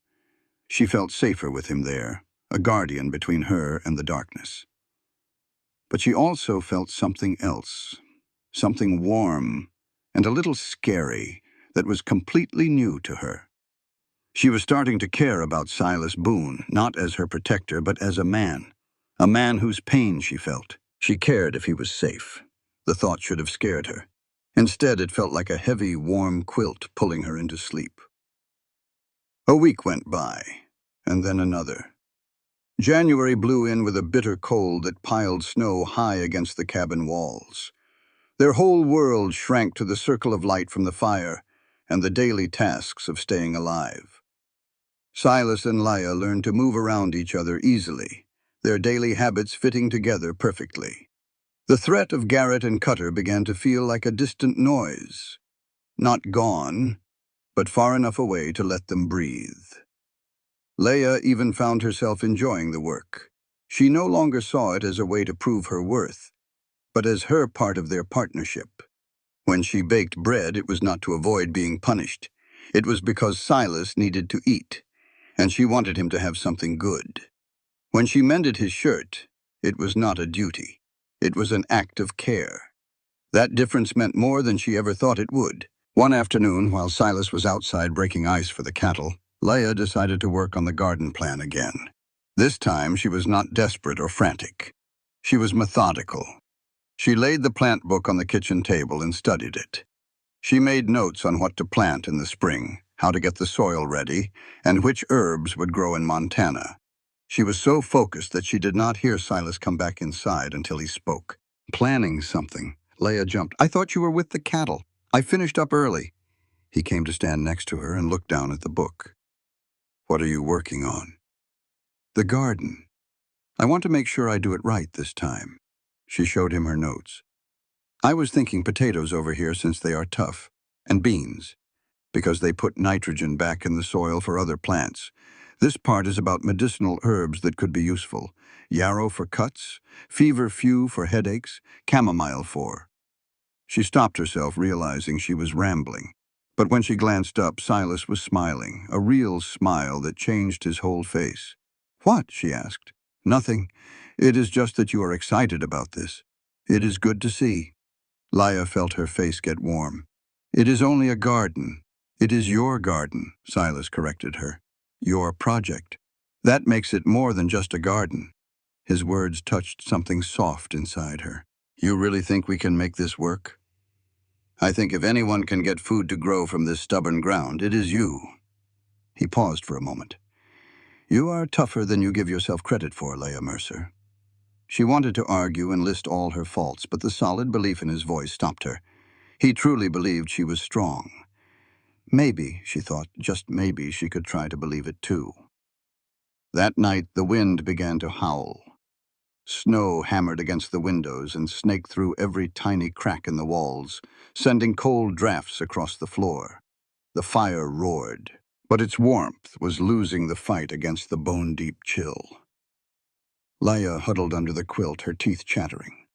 She felt safer with him there, a guardian between her and the darkness. But she also felt something else, something warm and a little scary that was completely new to her. She was starting to care about Silas Boone, not as her protector, but as a man whose pain she felt. She cared if he was safe. The thought should have scared her. Instead, it felt like a heavy, warm quilt pulling her into sleep. A week went by, and then another. January blew in with a bitter cold that piled snow high against the cabin walls. Their whole world shrank to the circle of light from the fire and the daily tasks of staying alive. Silas and Leah learned to move around each other easily, their daily habits fitting together perfectly. The threat of Garrett and Cutter began to feel like a distant noise, not gone, but far enough away to let them breathe. Leah even found herself enjoying the work. She no longer saw it as a way to prove her worth, but as her part of their partnership. When she baked bread, it was not to avoid being punished. It was because Silas needed to eat, and she wanted him to have something good. When she mended his shirt, it was not a duty. It was an act of care. That difference meant more than she ever thought it would. One afternoon, while Silas was outside breaking ice for the cattle, Leah decided to work on the garden plan again. This time, she was not desperate or frantic. She was methodical. She laid the plant book on the kitchen table and studied it. She made notes on what to plant in the spring, how to get the soil ready, and which herbs would grow in Montana. She was so focused that she did not hear Silas come back inside until he spoke. "Planning something." Leah jumped. "I thought you were with the cattle. I finished up early." He came to stand next to her and looked down at the book. "What are you working on?" "The garden. I want to make sure I do it right this time." She showed him her notes. "I was thinking potatoes over here since they are tough, and beans, because they put nitrogen back in the soil for other plants. This part is about medicinal herbs that could be useful. Yarrow for cuts, feverfew for headaches, chamomile for—" She stopped herself, realizing she was rambling. But when she glanced up, Silas was smiling, a real smile that changed his whole face. "What?" she asked. "Nothing. It is just that you are excited about this. It is good to see." Leah felt her face get warm. "It is only a garden." "It is your garden," Silas corrected her. "Your project. That makes it more than just a garden." His words touched something soft inside her. "You really think we can make this work?" "I think if anyone can get food to grow from this stubborn ground, it is you." He paused for a moment. "You are tougher than you give yourself credit for, Leah Mercer." She wanted to argue and list all her faults, but the solid belief in his voice stopped her. He truly believed she was strong. Maybe, she thought, just maybe she could try to believe it too. That night, the wind began to howl. Snow hammered against the windows and snaked through every tiny crack in the walls, sending cold drafts across the floor. The fire roared, but its warmth was losing the fight against the bone-deep chill. Leah huddled under the quilt, her teeth chattering.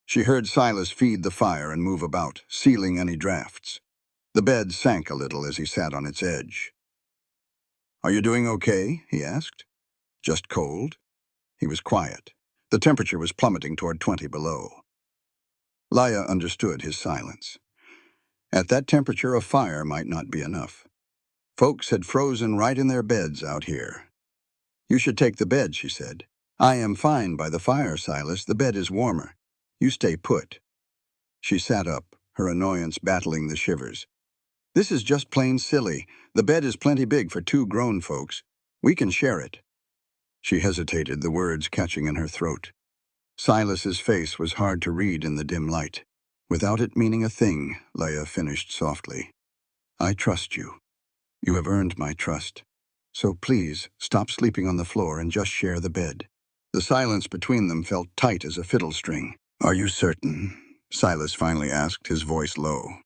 She heard Silas feed the fire and move about, sealing any drafts. The bed sank a little as he sat on its edge. "Are you doing okay?" he asked. "Just cold?" He was quiet. The temperature was plummeting toward 20 below. Laya understood his silence. At that temperature, a fire might not be enough. Folks had frozen right in their beds out here. "You should take the bed," she said. "I am fine by the fire, Silas. The bed is warmer. You stay put." She sat up, her annoyance battling the shivers. "This is just plain silly. The bed is plenty big for 2 grown folks. We can share it." She hesitated, the words catching in her throat. Silas's face was hard to read in the dim light. "Without it meaning a thing," Leia finished softly. "I trust you. You have earned my trust. So please, stop sleeping on the floor and just share the bed." The silence between them felt tight as a fiddle string. "Are you certain?" Silas finally asked, his voice low.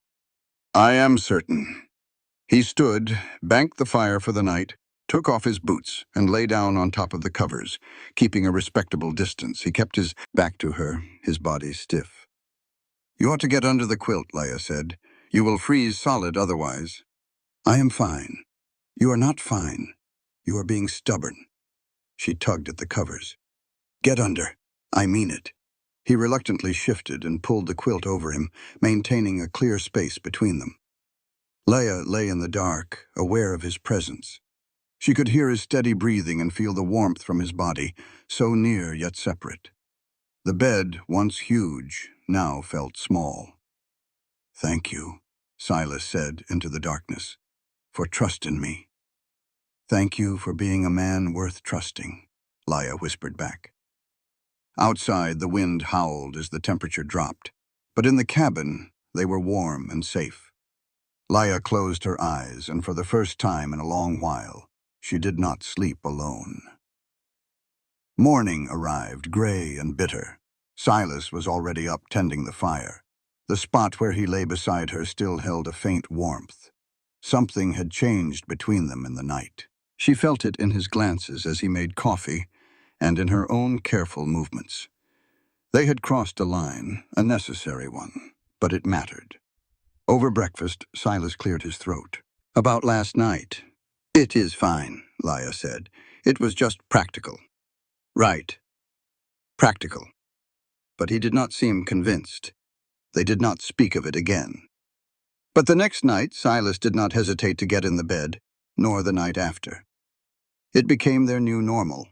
"I am certain." He stood, banked the fire for the night, took off his boots, and lay down on top of the covers, keeping a respectable distance. He kept his back to her, his body stiff. "You ought to get under the quilt," Leia said. "You will freeze solid otherwise." "I am fine." "You are not fine. You are being stubborn." She tugged at the covers. "Get under. I mean it." He reluctantly shifted and pulled the quilt over him, maintaining a clear space between them. Leia lay in the dark, aware of his presence. She could hear his steady breathing and feel the warmth from his body, so near yet separate. The bed, once huge, now felt small. "Thank you," Silas said into the darkness, "for trust in me." "Thank you for being a man worth trusting," Leia whispered back. Outside, the wind howled as the temperature dropped, but in the cabin, they were warm and safe. Leia closed her eyes, and for the first time in a long while, she did not sleep alone. Morning arrived, gray and bitter. Silas was already up tending the fire. The spot where he lay beside her still held a faint warmth. Something had changed between them in the night. She felt it in his glances as he made coffee, and in her own careful movements. They had crossed a line, a necessary one, but it mattered. Over breakfast, Silas cleared his throat. "About last night." "It is fine," Leia said. "It was just practical." "Right. Practical." But he did not seem convinced. They did not speak of it again. But the next night, Silas did not hesitate to get in the bed, nor the night after. It became their new normal.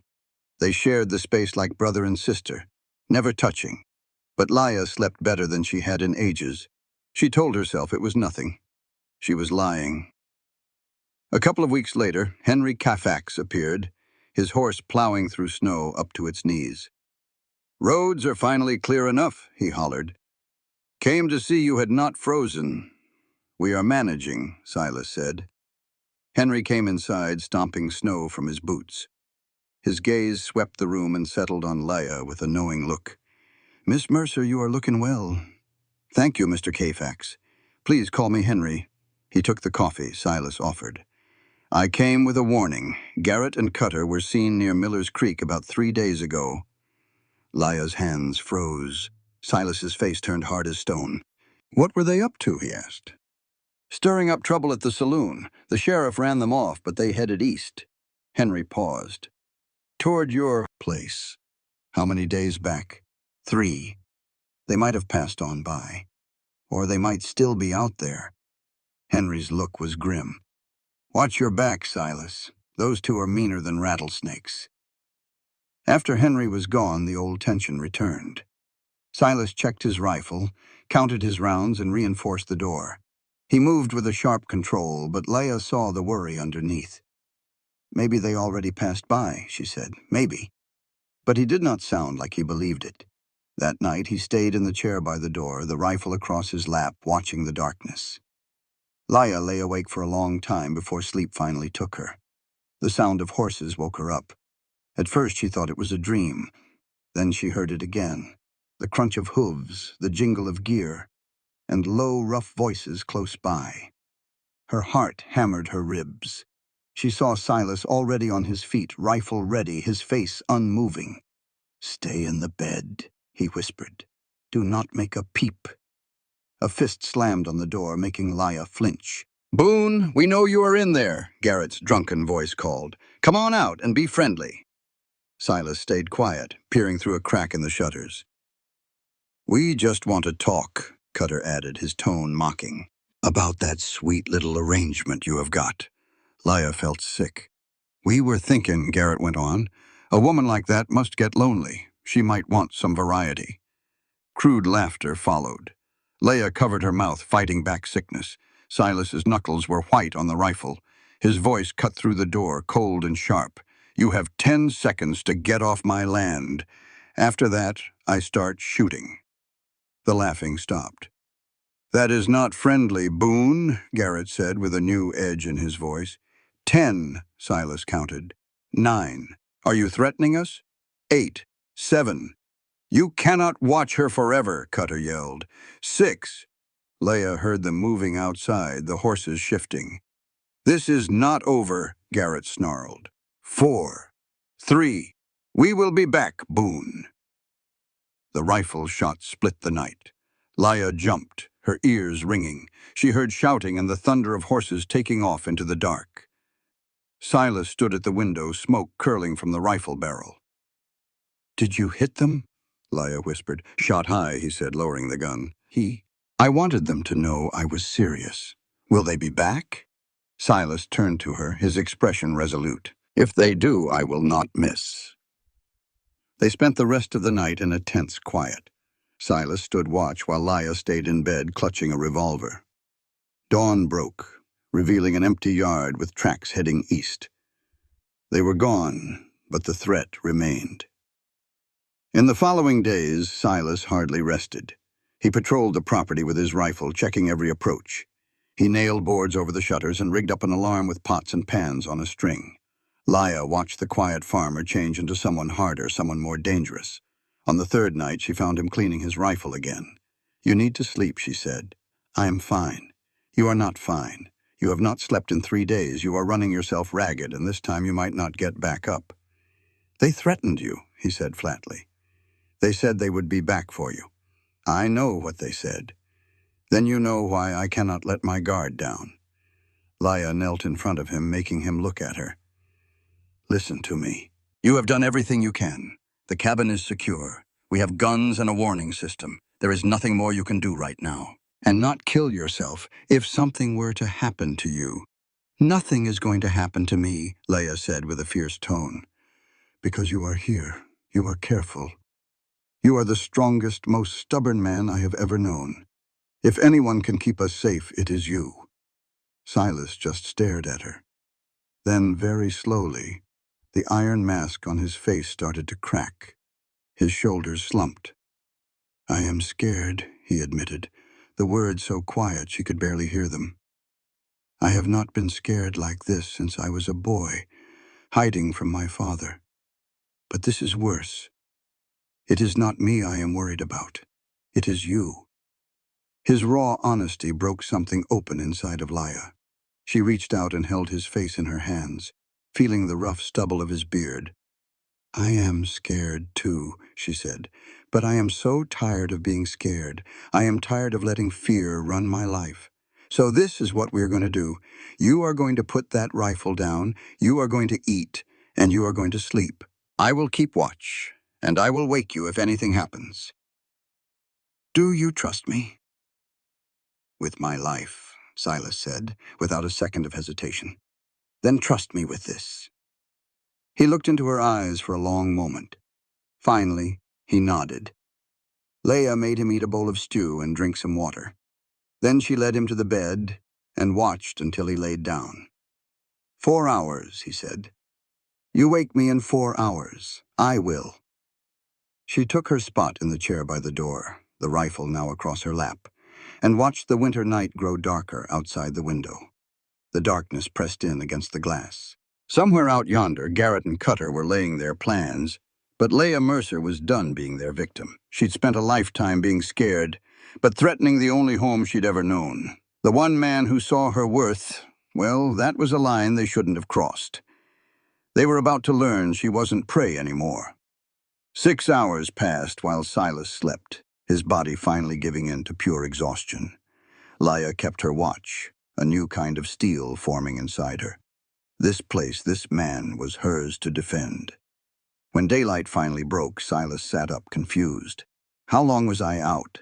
They shared the space like brother and sister, never touching. But Leia slept better than she had in ages. She told herself it was nothing. She was lying. A couple of weeks later, Henry Koufax appeared, his horse plowing through snow up to its knees. "Roads are finally clear enough," he hollered. "Came to see you had not frozen." "We are managing," Silas said. Henry came inside, stomping snow from his boots. His gaze swept the room and settled on Leia with a knowing look. "Miss Mercer, you are looking well." "Thank you, Mr. Koufax. Please call me Henry." He took the coffee Silas offered. "I came with a warning. Garrett and Cutter were seen near Miller's Creek about 3 days ago." Leia's hands froze. Silas's face turned hard as stone. "What were they up to?" he asked. "Stirring up trouble at the saloon. The sheriff ran them off, but they headed east." Henry paused. "Toward your place. How many days back?" 3. "They might have passed on by. Or they might still be out there." Henry's look was grim. "Watch your back, Silas. Those two are meaner than rattlesnakes." After Henry was gone, the old tension returned. Silas checked his rifle, counted his rounds, and reinforced the door. He moved with a sharp control, but Leia saw the worry underneath. "Maybe they already passed by," she said. "Maybe." But he did not sound like he believed it. That night he stayed in the chair by the door, the rifle across his lap, watching the darkness. Leia lay awake for a long time before sleep finally took her. The sound of horses woke her up. At first she thought it was a dream. Then she heard it again. The crunch of hooves, the jingle of gear, and low, rough voices close by. Her heart hammered her ribs. She saw Silas already on his feet, rifle ready, his face unmoving. "Stay in the bed," he whispered. "Do not make a peep." A fist slammed on the door, making Leia flinch. "Boone, we know you are in there," Garrett's drunken voice called. "Come on out and be friendly." Silas stayed quiet, peering through a crack in the shutters. We just want to talk, Cutter added, his tone mocking. About that sweet little arrangement you have got. Laya felt sick. We were thinking, Garrett went on, a woman like that must get lonely. She might want some variety. Crude laughter followed. Leia covered her mouth, fighting back sickness. Silas's knuckles were white on the rifle. His voice cut through the door, cold and sharp. You have 10 seconds to get off my land. After that, I start shooting. The laughing stopped. That is not friendly, Boone, Garrett said with a new edge in his voice. 10, Silas counted. 9. Are you threatening us? 8. 7. You cannot watch her forever, Cutter yelled. 6. Leia heard them moving outside, the horses shifting. This is not over, Garrett snarled. 4. 3. We will be back, Boone. The rifle shot split the night. Leia jumped, her ears ringing. She heard shouting and the thunder of horses taking off into the dark. Silas stood at the window, smoke curling from the rifle barrel. Did you hit them? Leia whispered. Shot high, he said, lowering the gun. I wanted them to know I was serious. Will they be back? Silas turned to her, his expression resolute. If they do, I will not miss. They spent the rest of the night in a tense quiet. Silas stood watch while Leia stayed in bed, clutching a revolver. Dawn broke, revealing an empty yard with tracks heading east. They were gone, but the threat remained. In the following days, Silas hardly rested. He patrolled the property with his rifle, checking every approach. He nailed boards over the shutters and rigged up an alarm with pots and pans on a string. Leia watched the quiet farmer change into someone harder, someone more dangerous. On the third night, she found him cleaning his rifle again. You need to sleep, she said. I am fine. You are not fine. You have not slept in 3 days. You are running yourself ragged, and this time you might not get back up. They threatened you, he said flatly. They said they would be back for you. I know what they said. Then you know why I cannot let my guard down. Leia knelt in front of him, making him look at her. Listen to me. You have done everything you can. The cabin is secure. We have guns and a warning system. There is nothing more you can do right now. And not kill yourself if something were to happen to you. Nothing is going to happen to me, Leia said with a fierce tone. Because you are here. You are careful. You are the strongest, most stubborn man I have ever known. If anyone can keep us safe, it is you. Silas just stared at her. Then, very slowly, the iron mask on his face started to crack. His shoulders slumped. I am scared, he admitted, the words so quiet she could barely hear them. I have not been scared like this since I was a boy, hiding from my father. But this is worse. It is not me I am worried about. It is you. His raw honesty broke something open inside of Leia. She reached out and held his face in her hands, feeling the rough stubble of his beard. I am scared too, she said, but I am so tired of being scared. I am tired of letting fear run my life. So this is what we're going to do. You are going to put that rifle down, you are going to eat, and you are going to sleep. I will keep watch, and I will wake you if anything happens. Do you trust me? With my life, Silas said, without a second of hesitation. Then trust me with this. He looked into her eyes for a long moment. Finally, he nodded. Leia made him eat a bowl of stew and drink some water. Then she led him to the bed and watched until he laid down. 4 hours, he said. You wake me in 4 hours. I will. She took her spot in the chair by the door, the rifle now across her lap, and watched the winter night grow darker outside the window. The darkness pressed in against the glass. Somewhere out yonder, Garrett and Cutter were laying their plans, but Leia Mercer was done being their victim. She'd spent a lifetime being scared, but threatening the only home she'd ever known. The one man who saw her worth, well, that was a line they shouldn't have crossed. They were about to learn she wasn't prey anymore. 6 hours passed while Silas slept, his body finally giving in to pure exhaustion. Leia kept her watch, a new kind of steel forming inside her. This place, this man, was hers to defend. When daylight finally broke, Silas sat up, confused. How long was I out?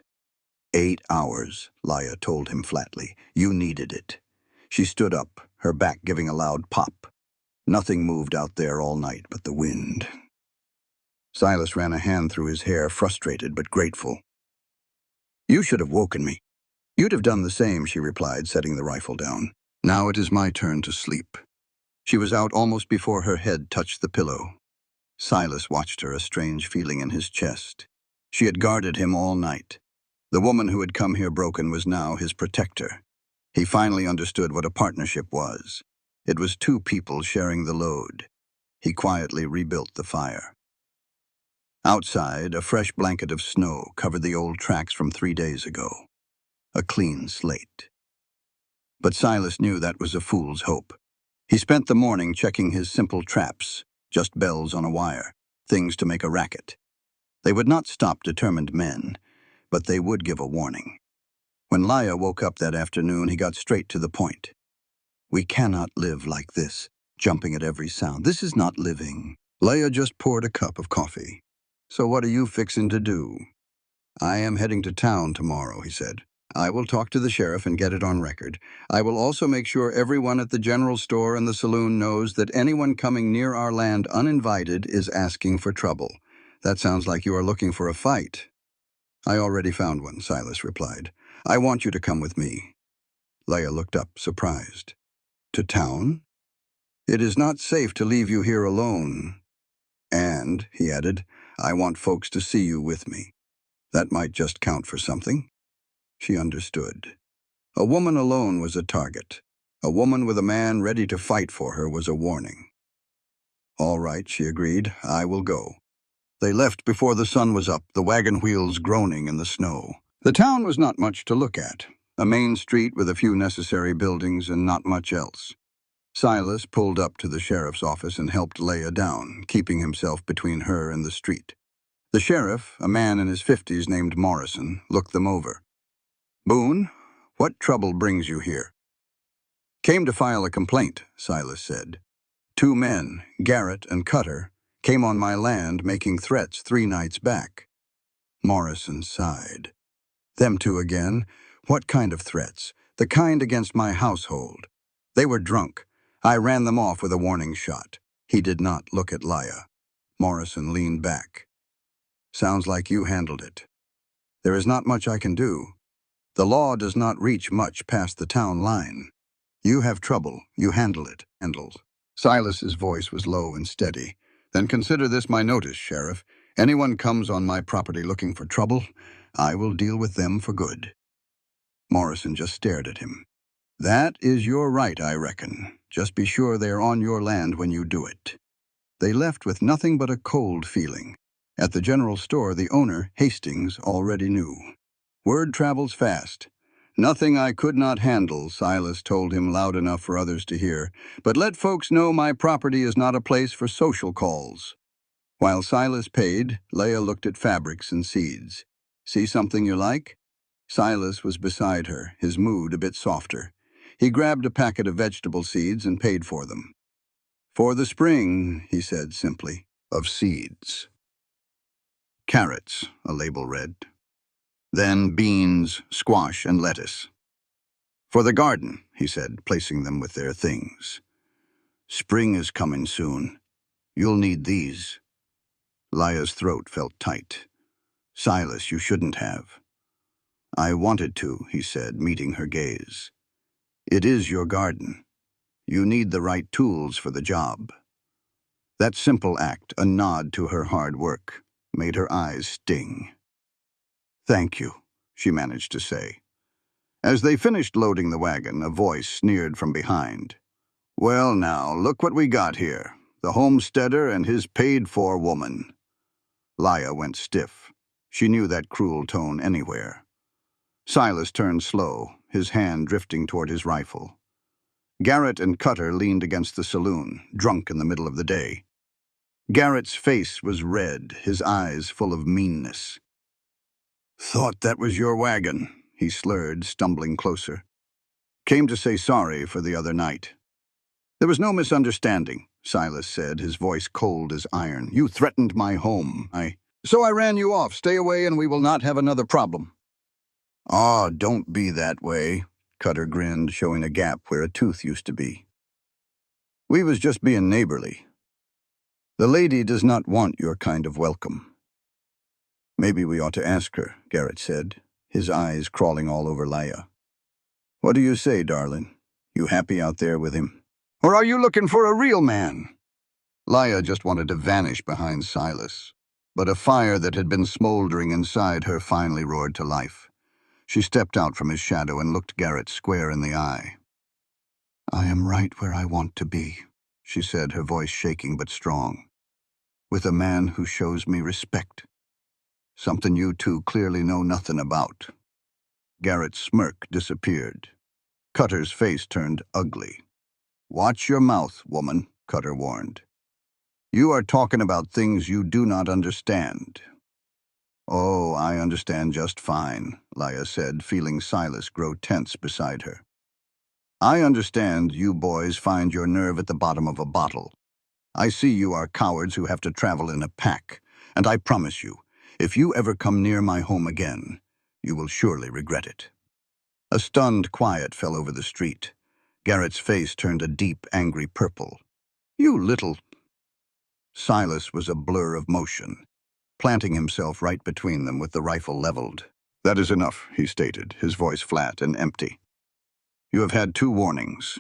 8 hours, Laya told him flatly. You needed it. She stood up, her back giving a loud pop. Nothing moved out there all night but the wind. Silas ran a hand through his hair, frustrated but grateful. You should have woken me. You'd have done the same, she replied, setting the rifle down. Now it is my turn to sleep. She was out almost before her head touched the pillow. Silas watched her, a strange feeling in his chest. She had guarded him all night. The woman who had come here broken was now his protector. He finally understood what a partnership was. It was two people sharing the load. He quietly rebuilt the fire. Outside, a fresh blanket of snow covered the old tracks from 3 days ago. A clean slate. But Silas knew that was a fool's hope. He spent the morning checking his simple traps, just bells on a wire, things to make a racket. They would not stop determined men, but they would give a warning. When Laya woke up that afternoon, he got straight to the point. We cannot live like this, jumping at every sound. This is not living. Laya just poured a cup of coffee. So what are you fixing to do? I am heading to town tomorrow, he said. I will talk to the sheriff and get it on record. I will also make sure everyone at the general store and the saloon knows that anyone coming near our land uninvited is asking for trouble. That sounds like you are looking for a fight. I already found one, Silas replied. I want you to come with me. Leia looked up, surprised. To town? It is not safe to leave you here alone. And, he added, I want folks to see you with me. That might just count for something. She understood. A woman alone was a target. A woman with a man ready to fight for her was a warning. All right, she agreed. I will go. They left before the sun was up, the wagon wheels groaning in the snow. The town was not much to look at. A main street with a few necessary buildings and not much else. Silas pulled up to the sheriff's office and helped Leia down, keeping himself between her and the street. The sheriff, a man in his 50s named Morrison, looked them over. Boone, what trouble brings you here? Came to file a complaint, Silas said. 2 men, Garrett and Cutter, came on my land making threats 3 nights back. Morrison sighed. Them 2 again? What kind of threats? The kind against my household. They were drunk. I ran them off with a warning shot. He did not look at Laya. Morrison leaned back. Sounds like you handled it. There is not much I can do. The law does not reach much past the town line. You have trouble. You handle it. Handles. Silas's voice was low and steady. Then consider this my notice, Sheriff. Anyone comes on my property looking for trouble, I will deal with them for good. Morrison just stared at him. That is your right, I reckon. Just be sure they are on your land when you do it. They left with nothing but a cold feeling. At the general store, the owner, Hastings, already knew. Word travels fast. Nothing I could not handle, Silas told him loud enough for others to hear. But let folks know my property is not a place for social calls. While Silas paid, Leia looked at fabrics and seeds. See something you like? Silas was beside her, his mood a bit softer. He grabbed a packet of vegetable seeds and paid for them. For the spring, he said simply, of seeds. Carrots, a label read. Then beans, squash, and lettuce. For the garden, he said, placing them with their things. Spring is coming soon. You'll need these. Laya's throat felt tight. Silas, you shouldn't have. I wanted to, he said, meeting her gaze. It is your garden. You need the right tools for the job. That simple act, a nod to her hard work, made her eyes sting. Thank you, she managed to say. As they finished loading the wagon, a voice sneered from behind. Well now, look what we got here. The homesteader and his paid-for woman. Laya went stiff. She knew that cruel tone anywhere. Silas turned slow, his hand drifting toward his rifle. Garrett and Cutter leaned against the saloon, drunk in the middle of the day. Garrett's face was red, his eyes full of meanness. Thought that was your wagon, he slurred, stumbling closer. Came to say sorry for the other night. There was no misunderstanding, Silas said, his voice cold as iron. You threatened my home. So I ran you off. Stay away and we will not have another problem. Ah, don't be that way, Cutter grinned, showing a gap where a tooth used to be. We was just being neighborly. The lady does not want your kind of welcome. Maybe we ought to ask her, Garrett said, his eyes crawling all over Leia. What do you say, darling? You happy out there with him? Or are you looking for a real man? Leia just wanted to vanish behind Silas, but a fire that had been smoldering inside her finally roared to life. She stepped out from his shadow and looked Garrett square in the eye. I am right where I want to be, she said, her voice shaking but strong, with a man who shows me respect. Something you two clearly know nothing about. Garrett's smirk disappeared. Cutter's face turned ugly. Watch your mouth, woman, Cutter warned. You are talking about things you do not understand. Oh, I understand just fine, Leia said, feeling Silas grow tense beside her. I understand you boys find your nerve at the bottom of a bottle. I see you are cowards who have to travel in a pack, and I promise you, if you ever come near my home again, you will surely regret it. A stunned quiet fell over the street. Garrett's face turned a deep, angry purple. You little... Silas was a blur of motion, planting himself right between them with the rifle leveled. That is enough, he stated, his voice flat and empty. You have had 2 warnings.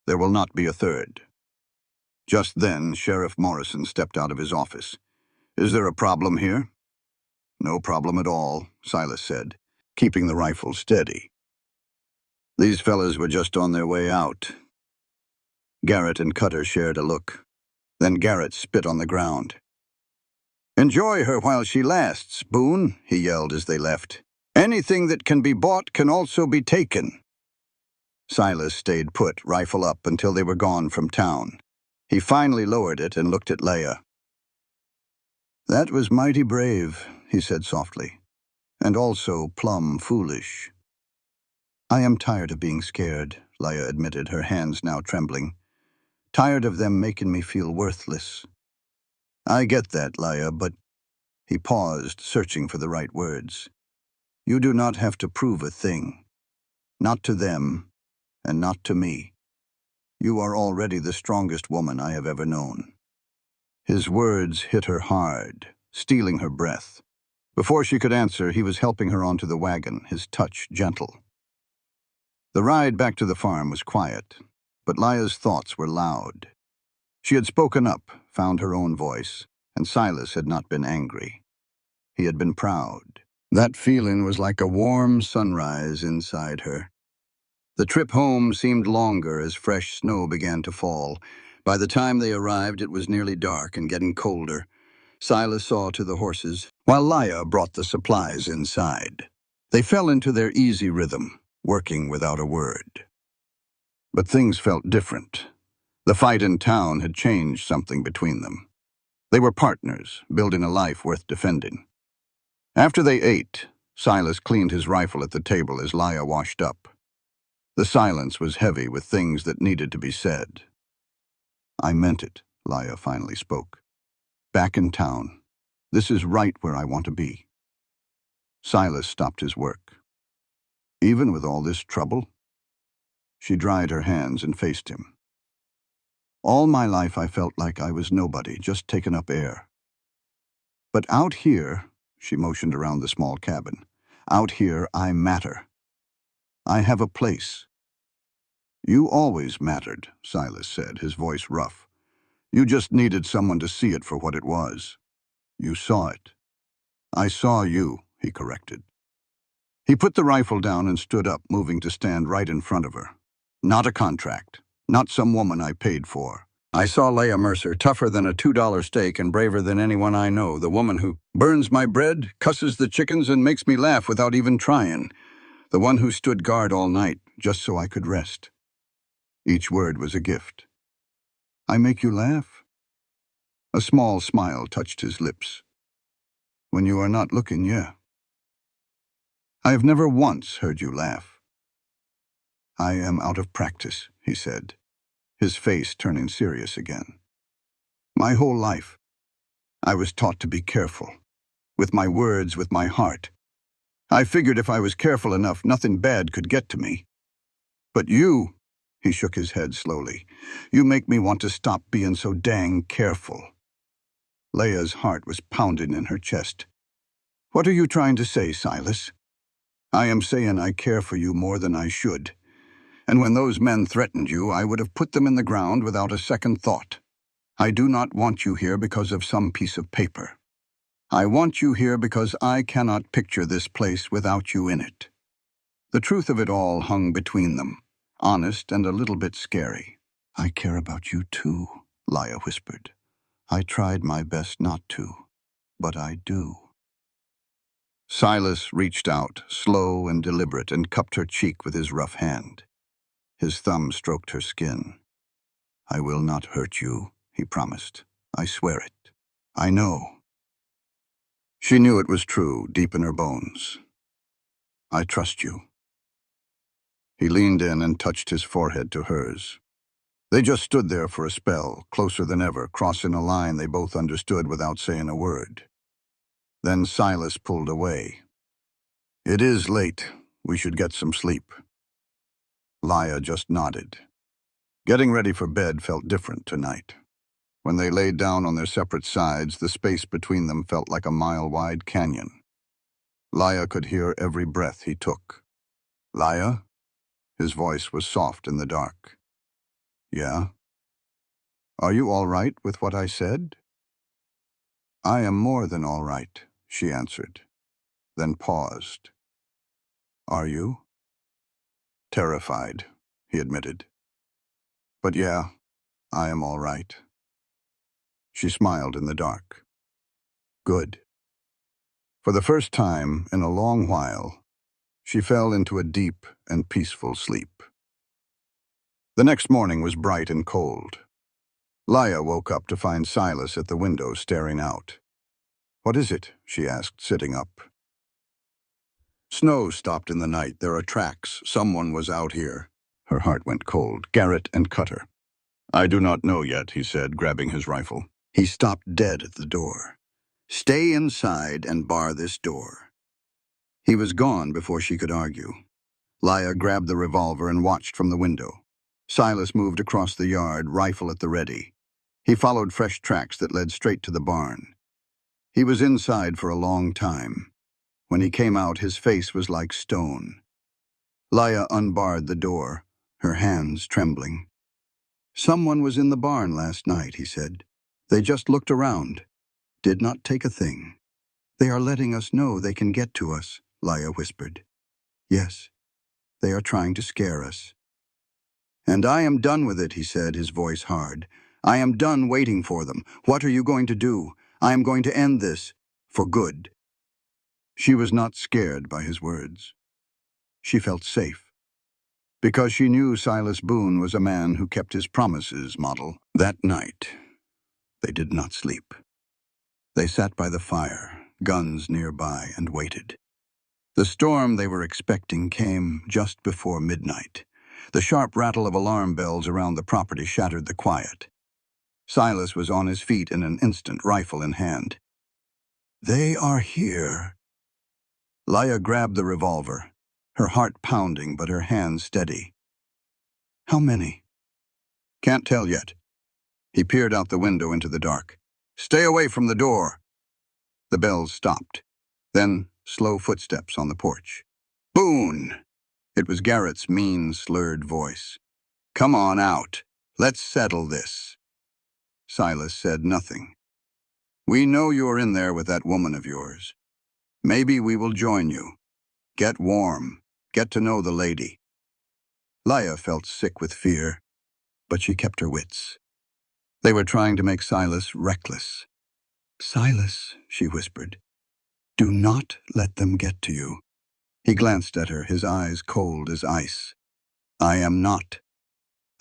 There will not be a third. Just then, Sheriff Morrison stepped out of his office. Is there a problem here? No problem at all, Silas said, keeping the rifle steady. These fellas were just on their way out. Garrett and Cutter shared a look. Then Garrett spit on the ground. Enjoy her while she lasts, Boone, he yelled as they left. Anything that can be bought can also be taken. Silas stayed put, rifle up, until they were gone from town. He finally lowered it and looked at Leia. That was mighty brave, he said softly, and also plumb foolish. I am tired of being scared, Leia admitted, her hands now trembling. Tired of them making me feel worthless. I get that, Leia, but... He paused, searching for the right words. You do not have to prove a thing. Not to them, and not to me. You are already the strongest woman I have ever known. His words hit her hard, stealing her breath. Before she could answer, he was helping her onto the wagon, his touch gentle. The ride back to the farm was quiet, but Leia's thoughts were loud. She had spoken up, found her own voice, and Silas had not been angry. He had been proud. That feeling was like a warm sunrise inside her. The trip home seemed longer as fresh snow began to fall. By the time they arrived, it was nearly dark and getting colder. Silas saw to the horses, while Leia brought the supplies inside. They fell into their easy rhythm, working without a word. But things felt different. The fight in town had changed something between them. They were partners, building a life worth defending. After they ate, Silas cleaned his rifle at the table as Leia washed up. The silence was heavy with things that needed to be said. I meant it, Leia finally spoke. Back in town. This is right where I want to be. Silas stopped his work. Even with all this trouble? She dried her hands and faced him. All my life I felt like I was nobody, just taking up air. But out here, she motioned around the small cabin, out here I matter. I have a place. You always mattered, Silas said, his voice rough. You just needed someone to see it for what it was. You saw it. I saw you, he corrected. He put the rifle down and stood up, moving to stand right in front of her. Not a contract. Not some woman I paid for. I saw Leia Mercer, tougher than a $2 steak and braver than anyone I know, the woman who burns my bread, cusses the chickens, and makes me laugh without even trying. The one who stood guard all night, just so I could rest. Each word was a gift. I make you laugh? A small smile touched his lips. When you are not looking, yeah. I have never once heard you laugh. I am out of practice, he said, his face turning serious again. My whole life, I was taught to be careful, With my words, with my heart. I figured if I was careful enough, nothing bad could get to me. But you, he shook his head slowly, you make me want to stop being so dang careful. Leia's heart was pounding in her chest. What are you trying to say, Silas? I am saying I care for you more than I should. And when those men threatened you, I would have put them in the ground without a second thought. I do not want you here because of some piece of paper. I want you here because I cannot picture this place without you in it. The truth of it all hung between them, honest and a little bit scary. I care about you too, Leia whispered. I tried my best not to, but I do. Silas reached out, slow and deliberate, and cupped her cheek with his rough hand. His thumb stroked her skin. I will not hurt you, he promised. I swear it. I know. She knew it was true, deep in her bones. I trust you. He leaned in and touched his forehead to hers. They just stood there for a spell, closer than ever, crossing a line they both understood without saying a word. Then Silas pulled away. It is late. We should get some sleep. Leia just nodded. Getting ready for bed felt different tonight. When they laid down on their separate sides, the space between them felt like a mile-wide canyon. Leia could hear every breath he took. Leia? His voice was soft in the dark. Yeah? Are you all right with what I said? I am more than all right, she answered, then paused. Are you? Terrified, he admitted. But yeah, I am all right. She smiled in the dark. Good. For the first time in a long while, she fell into a deep and peaceful sleep. The next morning was bright and cold. Leia woke up to find Silas at the window staring out. What is it? She asked, sitting up. Snow stopped in the night. There are tracks. Someone was out here. Her heart went cold. Garrett and Cutter. I do not know yet, he said, grabbing his rifle. He stopped dead at the door. Stay inside and bar this door. He was gone before she could argue. Leia grabbed the revolver and watched from the window. Silas moved across the yard, rifle at the ready. He followed fresh tracks that led straight to the barn. He was inside for a long time. When he came out, his face was like stone. Leia unbarred the door, her hands trembling. Someone was in the barn last night, he said. They just looked around, did not take a thing. They are letting us know they can get to us, Leia whispered. Yes, they are trying to scare us. And I am done with it, he said, his voice hard. I am done waiting for them. What are you going to do? I am going to end this, for good. She was not scared by his words. She felt safe, because she knew Silas Boone was a man who kept his promises. Model. That night, they did not sleep. They sat by the fire, guns nearby, and waited. The storm they were expecting came just before midnight. The sharp rattle of alarm bells around the property shattered the quiet. Silas was on his feet in an instant, rifle in hand. They are here. Leia grabbed the revolver, her heart pounding but her hands steady. How many? Can't tell yet. He peered out the window into the dark. Stay away from the door. The bells stopped. Then slow footsteps on the porch. Boone! It was Garrett's mean, slurred voice. Come on out. Let's settle this. Silas said nothing. We know you're in there with that woman of yours. Maybe we will join you. Get warm. Get to know the lady. Leia felt sick with fear, but she kept her wits. They were trying to make Silas reckless. Silas, she whispered, do not let them get to you. He glanced at her, his eyes cold as ice. I am not.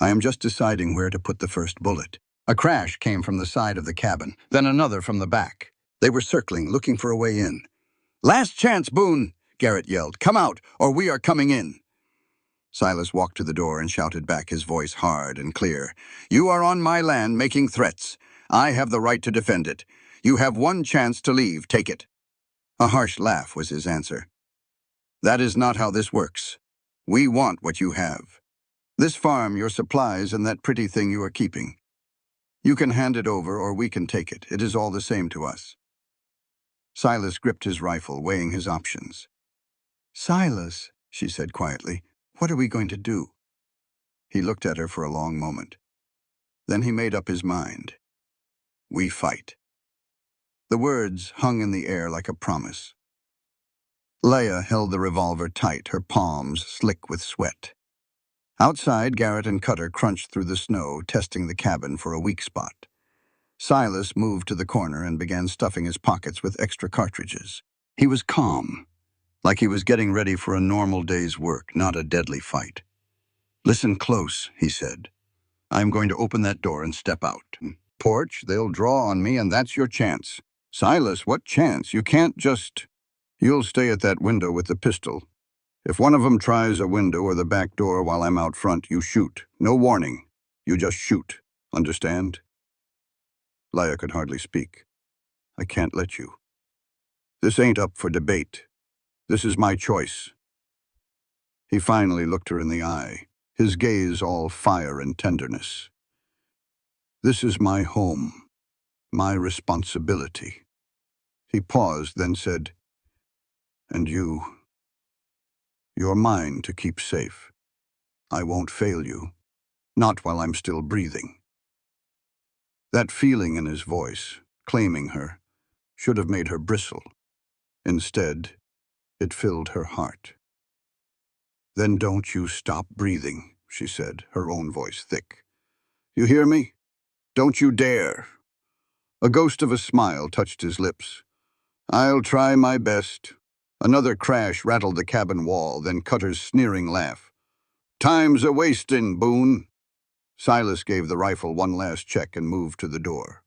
I am just deciding where to put the first bullet. A crash came from the side of the cabin, then another from the back. They were circling, looking for a way in. Last chance, Boone, Garrett yelled. Come out, or we are coming in. Silas walked to the door and shouted back, his voice hard and clear. You are on my land making threats. I have the right to defend it. You have one chance to leave. Take it. A harsh laugh was his answer. That is not how this works. We want what you have. This farm, your supplies, and that pretty thing you are keeping. You can hand it over or we can take it. It is all the same to us. Silas gripped his rifle, weighing his options. Silas, she said quietly, what are we going to do? He looked at her for a long moment. Then he made up his mind. We fight. The words hung in the air like a promise. Leia held the revolver tight, her palms slick with sweat. Outside, Garrett and Cutter crunched through the snow, testing the cabin for a weak spot. Silas moved to the corner and began stuffing his pockets with extra cartridges. He was calm, like he was getting ready for a normal day's work, not a deadly fight. Listen close, he said. I'm going to open that door and step out. Porch, they'll draw on me, and that's your chance. Silas, what chance? You can't just... You'll stay at that window with the pistol. If one of them tries a window or the back door while I'm out front, you shoot. No warning. You just shoot. Understand? Leia could hardly speak. I can't let you. This ain't up for debate. This is my choice. He finally looked her in the eye, his gaze all fire and tenderness. This is my home, my responsibility. He paused, then said, and you're mine to keep safe. I won't fail you, not while I'm still breathing. That feeling in his voice, claiming her, should have made her bristle. Instead, it filled her heart. Then don't you stop breathing, she said, her own voice thick. You hear me? Don't you dare. A ghost of a smile touched his lips. I'll try my best. Another crash rattled the cabin wall, then Cutter's sneering laugh. Time's a-wastin', Boone. Silas gave the rifle one last check and moved to the door.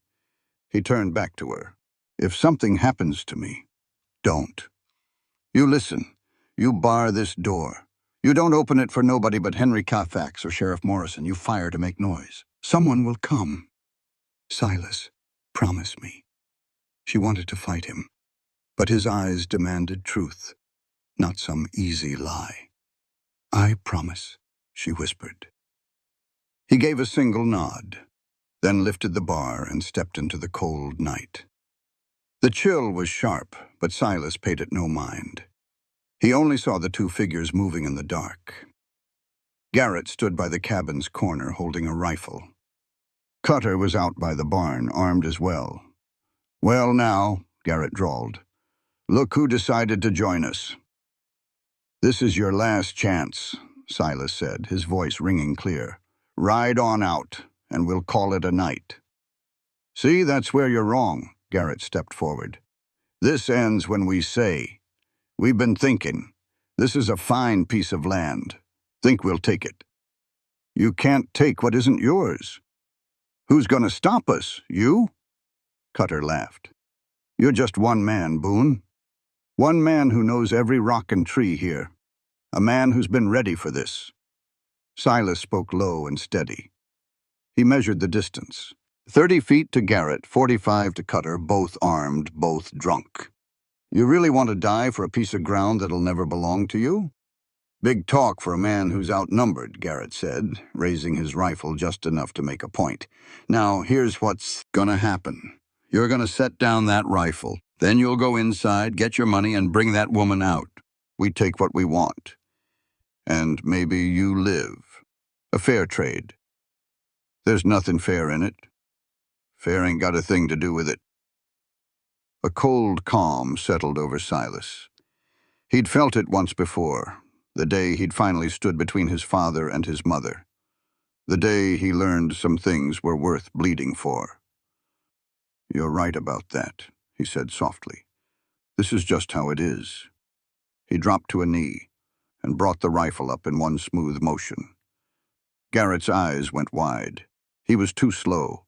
He turned back to her. If something happens to me, don't. You listen. You bar this door. You don't open it for nobody but Henry Carfax or Sheriff Morrison. You fire to make noise. Someone will come. Silas, promise me. She wanted to fight him, but his eyes demanded truth, not some easy lie. I promise, she whispered. He gave a single nod, then lifted the bar and stepped into the cold night. The chill was sharp, but Silas paid it no mind. He only saw the two figures moving in the dark. Garrett stood by the cabin's corner holding a rifle. Cutter was out by the barn, armed as well. Well now, Garrett drawled, look who decided to join us. This is your last chance, Silas said, his voice ringing clear. Ride on out, and we'll call it a night. See, that's where you're wrong, Garrett stepped forward. This ends when we say. We've been thinking. This is a fine piece of land. Think we'll take it. You can't take what isn't yours. Who's going to stop us? You? Cutter laughed. You're just one man, Boone. One man who knows every rock and tree here. A man who's been ready for this. Silas spoke low and steady. He measured the distance. 30 feet to Garrett, 45 to Cutter, both armed, both drunk. You really want to die for a piece of ground that'll never belong to you? Big talk for a man who's outnumbered, Garrett said, raising his rifle just enough to make a point. Now, here's what's gonna happen. You're gonna set down that rifle. Then you'll go inside, get your money, and bring that woman out. We take what we want. And maybe you live. A fair trade. There's nothing fair in it. Fair ain't got a thing to do with it. A cold calm settled over Silas. He'd felt it once before, the day he'd finally stood between his father and his mother. The day he learned some things were worth bleeding for. You're right about that, he said softly. This is just how it is. He dropped to a knee and brought the rifle up in one smooth motion. Garrett's eyes went wide. He was too slow.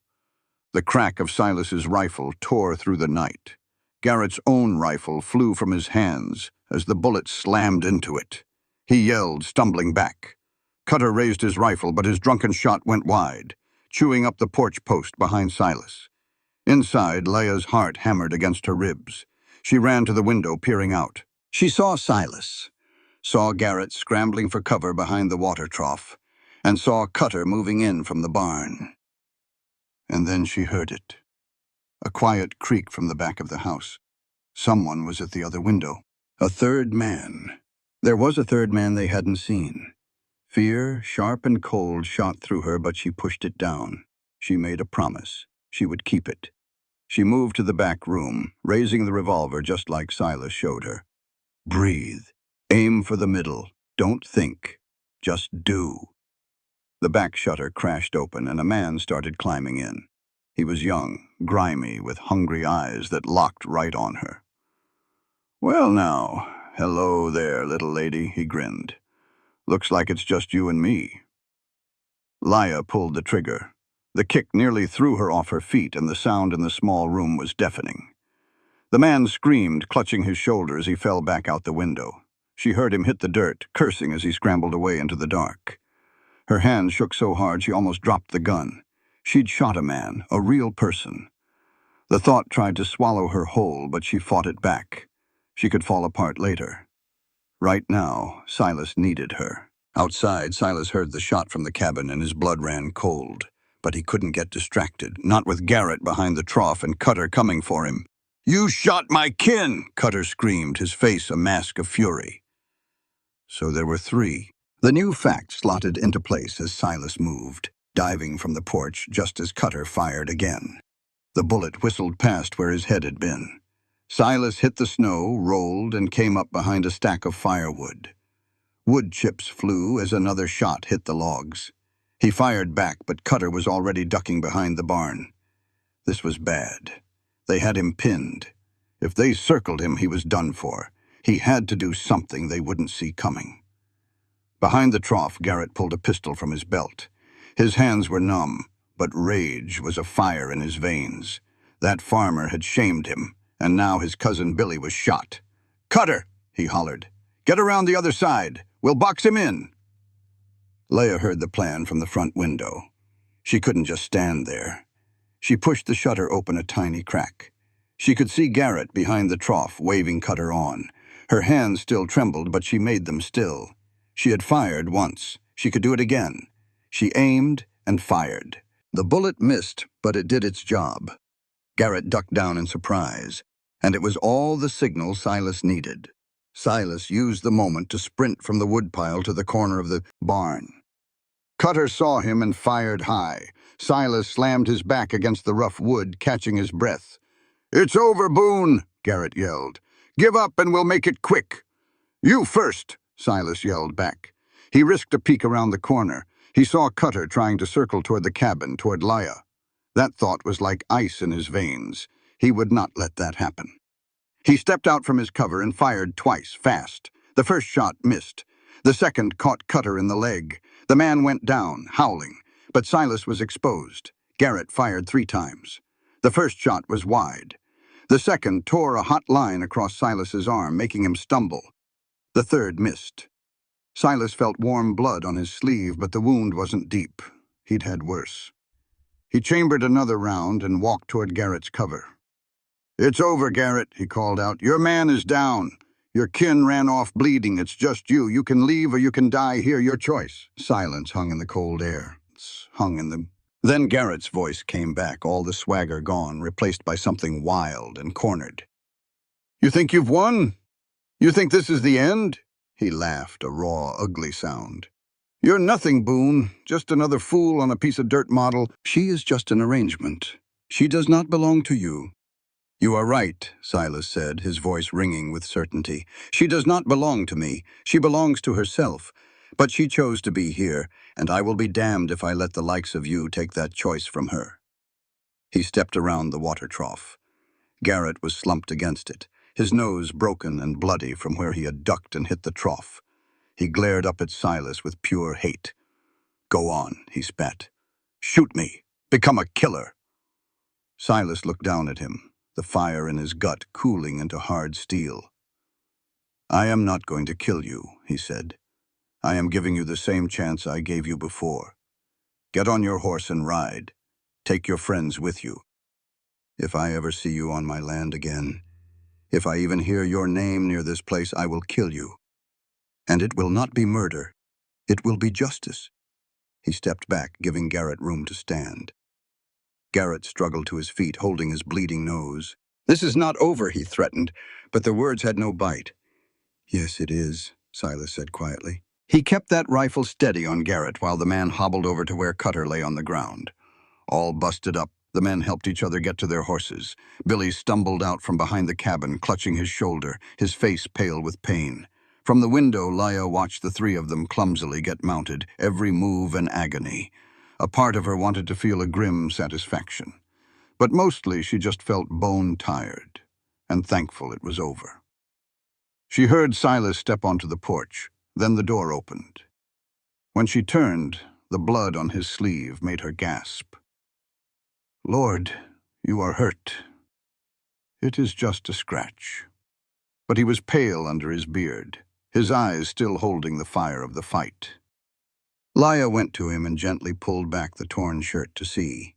The crack of Silas's rifle tore through the night. Garrett's own rifle flew from his hands as the bullet slammed into it. He yelled, stumbling back. Cutter raised his rifle, but his drunken shot went wide, chewing up the porch post behind Silas. Inside, Leia's heart hammered against her ribs. She ran to the window, peering out. She saw Silas, saw Garrett scrambling for cover behind the water trough, and saw Cutter moving in from the barn. And then she heard it. A quiet creak from the back of the house. Someone was at the other window. A third man. There was a third man they hadn't seen. Fear, sharp and cold, shot through her, but she pushed it down. She made a promise. She would keep it. She moved to the back room, raising the revolver just like Silas showed her. Breathe. Aim for the middle. Don't think. Just do. The back shutter crashed open and a man started climbing in. He was young, grimy, with hungry eyes that locked right on her. "Well now, hello there, little lady," he grinned. "Looks like it's just you and me." Leah pulled the trigger. The kick nearly threw her off her feet, and the sound in the small room was deafening. The man screamed, clutching his shoulder as he fell back out the window. She heard him hit the dirt, cursing as he scrambled away into the dark. Her hand shook so hard she almost dropped the gun. She'd shot a man, a real person. The thought tried to swallow her whole, but she fought it back. She could fall apart later. Right now, Silas needed her. Outside, Silas heard the shot from the cabin and his blood ran cold. But he couldn't get distracted, not with Garrett behind the trough and Cutter coming for him. "You shot my kin!" Cutter screamed, his face a mask of fury. So there were three. The new fact slotted into place as Silas moved, diving from the porch just as Cutter fired again. The bullet whistled past where his head had been. Silas hit the snow, rolled, and came up behind a stack of firewood. Wood chips flew as another shot hit the logs. He fired back, but Cutter was already ducking behind the barn. This was bad. They had him pinned. If they circled him, he was done for. He had to do something they wouldn't see coming. Behind the trough, Garrett pulled a pistol from his belt. His hands were numb, but rage was a fire in his veins. That farmer had shamed him, and now his cousin Billy was shot. "Cutter!" he hollered. "Get around the other side. We'll box him in." Leah heard the plan from the front window. She couldn't just stand there. She pushed the shutter open a tiny crack. She could see Garrett behind the trough, waving Cutter on. Her hands still trembled, but she made them still. She had fired once. She could do it again. She aimed and fired. The bullet missed, but it did its job. Garrett ducked down in surprise, and it was all the signal Silas needed. Silas used the moment to sprint from the woodpile to the corner of the barn. Cutter saw him and fired high. Silas slammed his back against the rough wood, catching his breath. "It's over, Boone," Garrett yelled. "Give up and we'll make it quick." "You first," Silas yelled back. He risked a peek around the corner. He saw Cutter trying to circle toward the cabin, toward Leah. That thought was like ice in his veins. He would not let that happen. He stepped out from his cover and fired twice, fast. The first shot missed. The second caught Cutter in the leg. The man went down, howling, but Silas was exposed. Garrett fired 3 times. The first shot was wide. The second tore a hot line across Silas's arm, making him stumble. The third missed. Silas felt warm blood on his sleeve, but the wound wasn't deep. He'd had worse. He chambered another round and walked toward Garrett's cover. "It's over, Garrett," he called out. "Your man is down. Your kin ran off bleeding. It's just you. You can leave or you can die here. Your choice." Silence hung in the cold air. Then Garrett's voice came back, all the swagger gone, replaced by something wild and cornered. "You think you've won? You think this is the end?" He laughed, a raw, ugly sound. "You're nothing, Boone. Just another fool on a piece of dirt model. She is just an arrangement. She does not belong to you." "You are right," Silas said, his voice ringing with certainty. "She does not belong to me. She belongs to herself. But she chose to be here, and I will be damned if I let the likes of you take that choice from her." He stepped around the water trough. Garrett was slumped against it, his nose broken and bloody from where he had ducked and hit the trough. He glared up at Silas with pure hate. "Go on," he spat. "Shoot me. Become a killer." Silas looked down at him, the fire in his gut cooling into hard steel. "I am not going to kill you," he said. "I am giving you the same chance I gave you before. Get on your horse and ride. Take your friends with you. If I ever see you on my land again, If I even hear your name near this place, I will kill you. And it will not be murder. It will be justice." He stepped back, giving Garrett room to stand. Garrett struggled to his feet, holding his bleeding nose. "This is not over," he threatened, but the words had no bite. "Yes, it is," Silas said quietly. He kept that rifle steady on Garrett while the man hobbled over to where Cutter lay on the ground. All busted up, the men helped each other get to their horses. Billy stumbled out from behind the cabin, clutching his shoulder, his face pale with pain. From the window, Leah watched the three of them clumsily get mounted, every move an agony. A part of her wanted to feel a grim satisfaction. But mostly she just felt bone-tired and thankful it was over. She heard Silas step onto the porch, then the door opened. When she turned, the blood on his sleeve made her gasp. "Lord, you are hurt." "It is just a scratch." But he was pale under his beard, his eyes still holding the fire of the fight. Leah went to him and gently pulled back the torn shirt to see.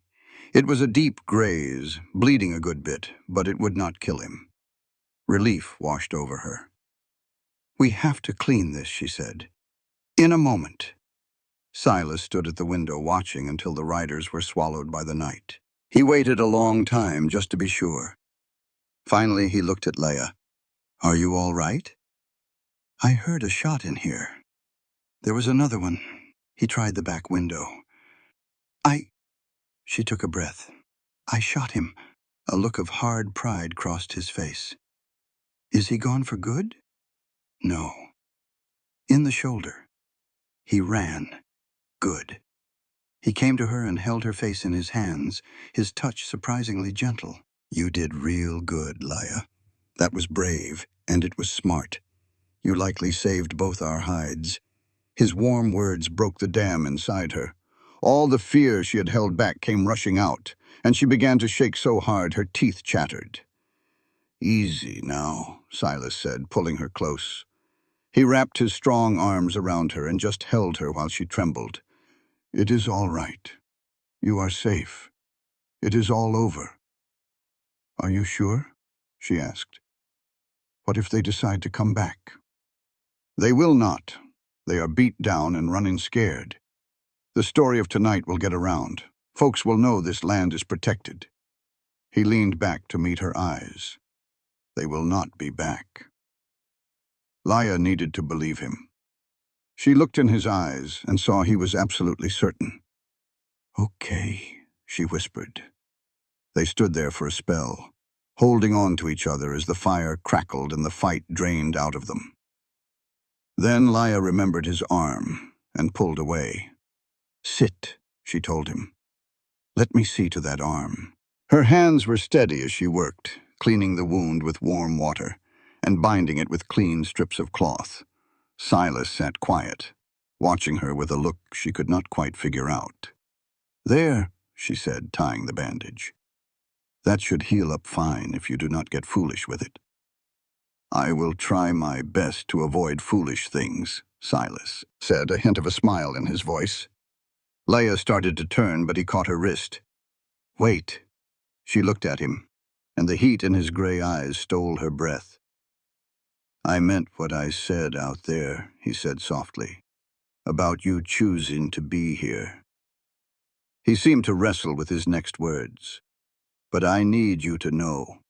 It was a deep graze, bleeding a good bit, but it would not kill him. Relief washed over her. "We have to clean this," she said. "In a moment." Silas stood at the window watching until the riders were swallowed by the night. He waited a long time just to be sure. Finally, he looked at Leah. "Are you all right?" "I heard a shot in here." "There was another one." He tried the back window. She took a breath. "I shot him." A look of hard pride crossed his face. "Is he gone for good?" "No." "In the shoulder." "He ran." "Good." He came to her and held her face in his hands, his touch surprisingly gentle. "You did real good, Leah. That was brave, and it was smart. You likely saved both our hides." His warm words broke the dam inside her. All the fear she had held back came rushing out, and she began to shake so hard her teeth chattered. "Easy now," Silas said, pulling her close. He wrapped his strong arms around her and just held her while she trembled. "It is all right. You are safe. It is all over." "Are you sure?" she asked. "What if they decide to come back?" "They will not. They are beat down and running scared. The story of tonight will get around. Folks will know this land is protected." He leaned back to meet her eyes. "They will not be back." Leah needed to believe him. She looked in his eyes and saw he was absolutely certain. "Okay," she whispered. They stood there for a spell, holding on to each other as the fire crackled and the fight drained out of them. Then Leah remembered his arm and pulled away. "Sit," she told him. "Let me see to that arm." Her hands were steady as she worked, cleaning the wound with warm water and binding it with clean strips of cloth. Silas sat quiet, watching her with a look she could not quite figure out. "There," she said, tying the bandage. "That should heal up fine if you do not get foolish with it." "I will try my best to avoid foolish things," Silas said, a hint of a smile in his voice. Leah started to turn, but he caught her wrist. "Wait." She looked at him, and the heat in his gray eyes stole her breath. "I meant what I said out there," he said softly, "about you choosing to be here." He seemed to wrestle with his next words. "But I need you to know.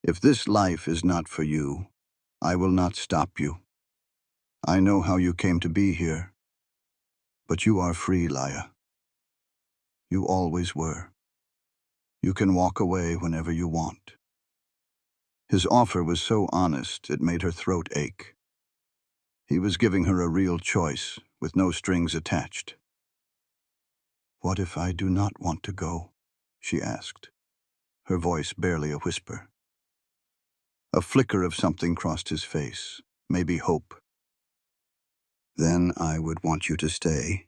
If this life is not for you, I will not stop you. I know how you came to be here. But you are free, Leah. You always were. You can walk away whenever you want." His offer was so honest it made her throat ache. He was giving her a real choice, with no strings attached. "What if I do not want to go?" she asked, her voice barely a whisper. A flicker of something crossed his face, maybe hope. "Then I would want you to stay.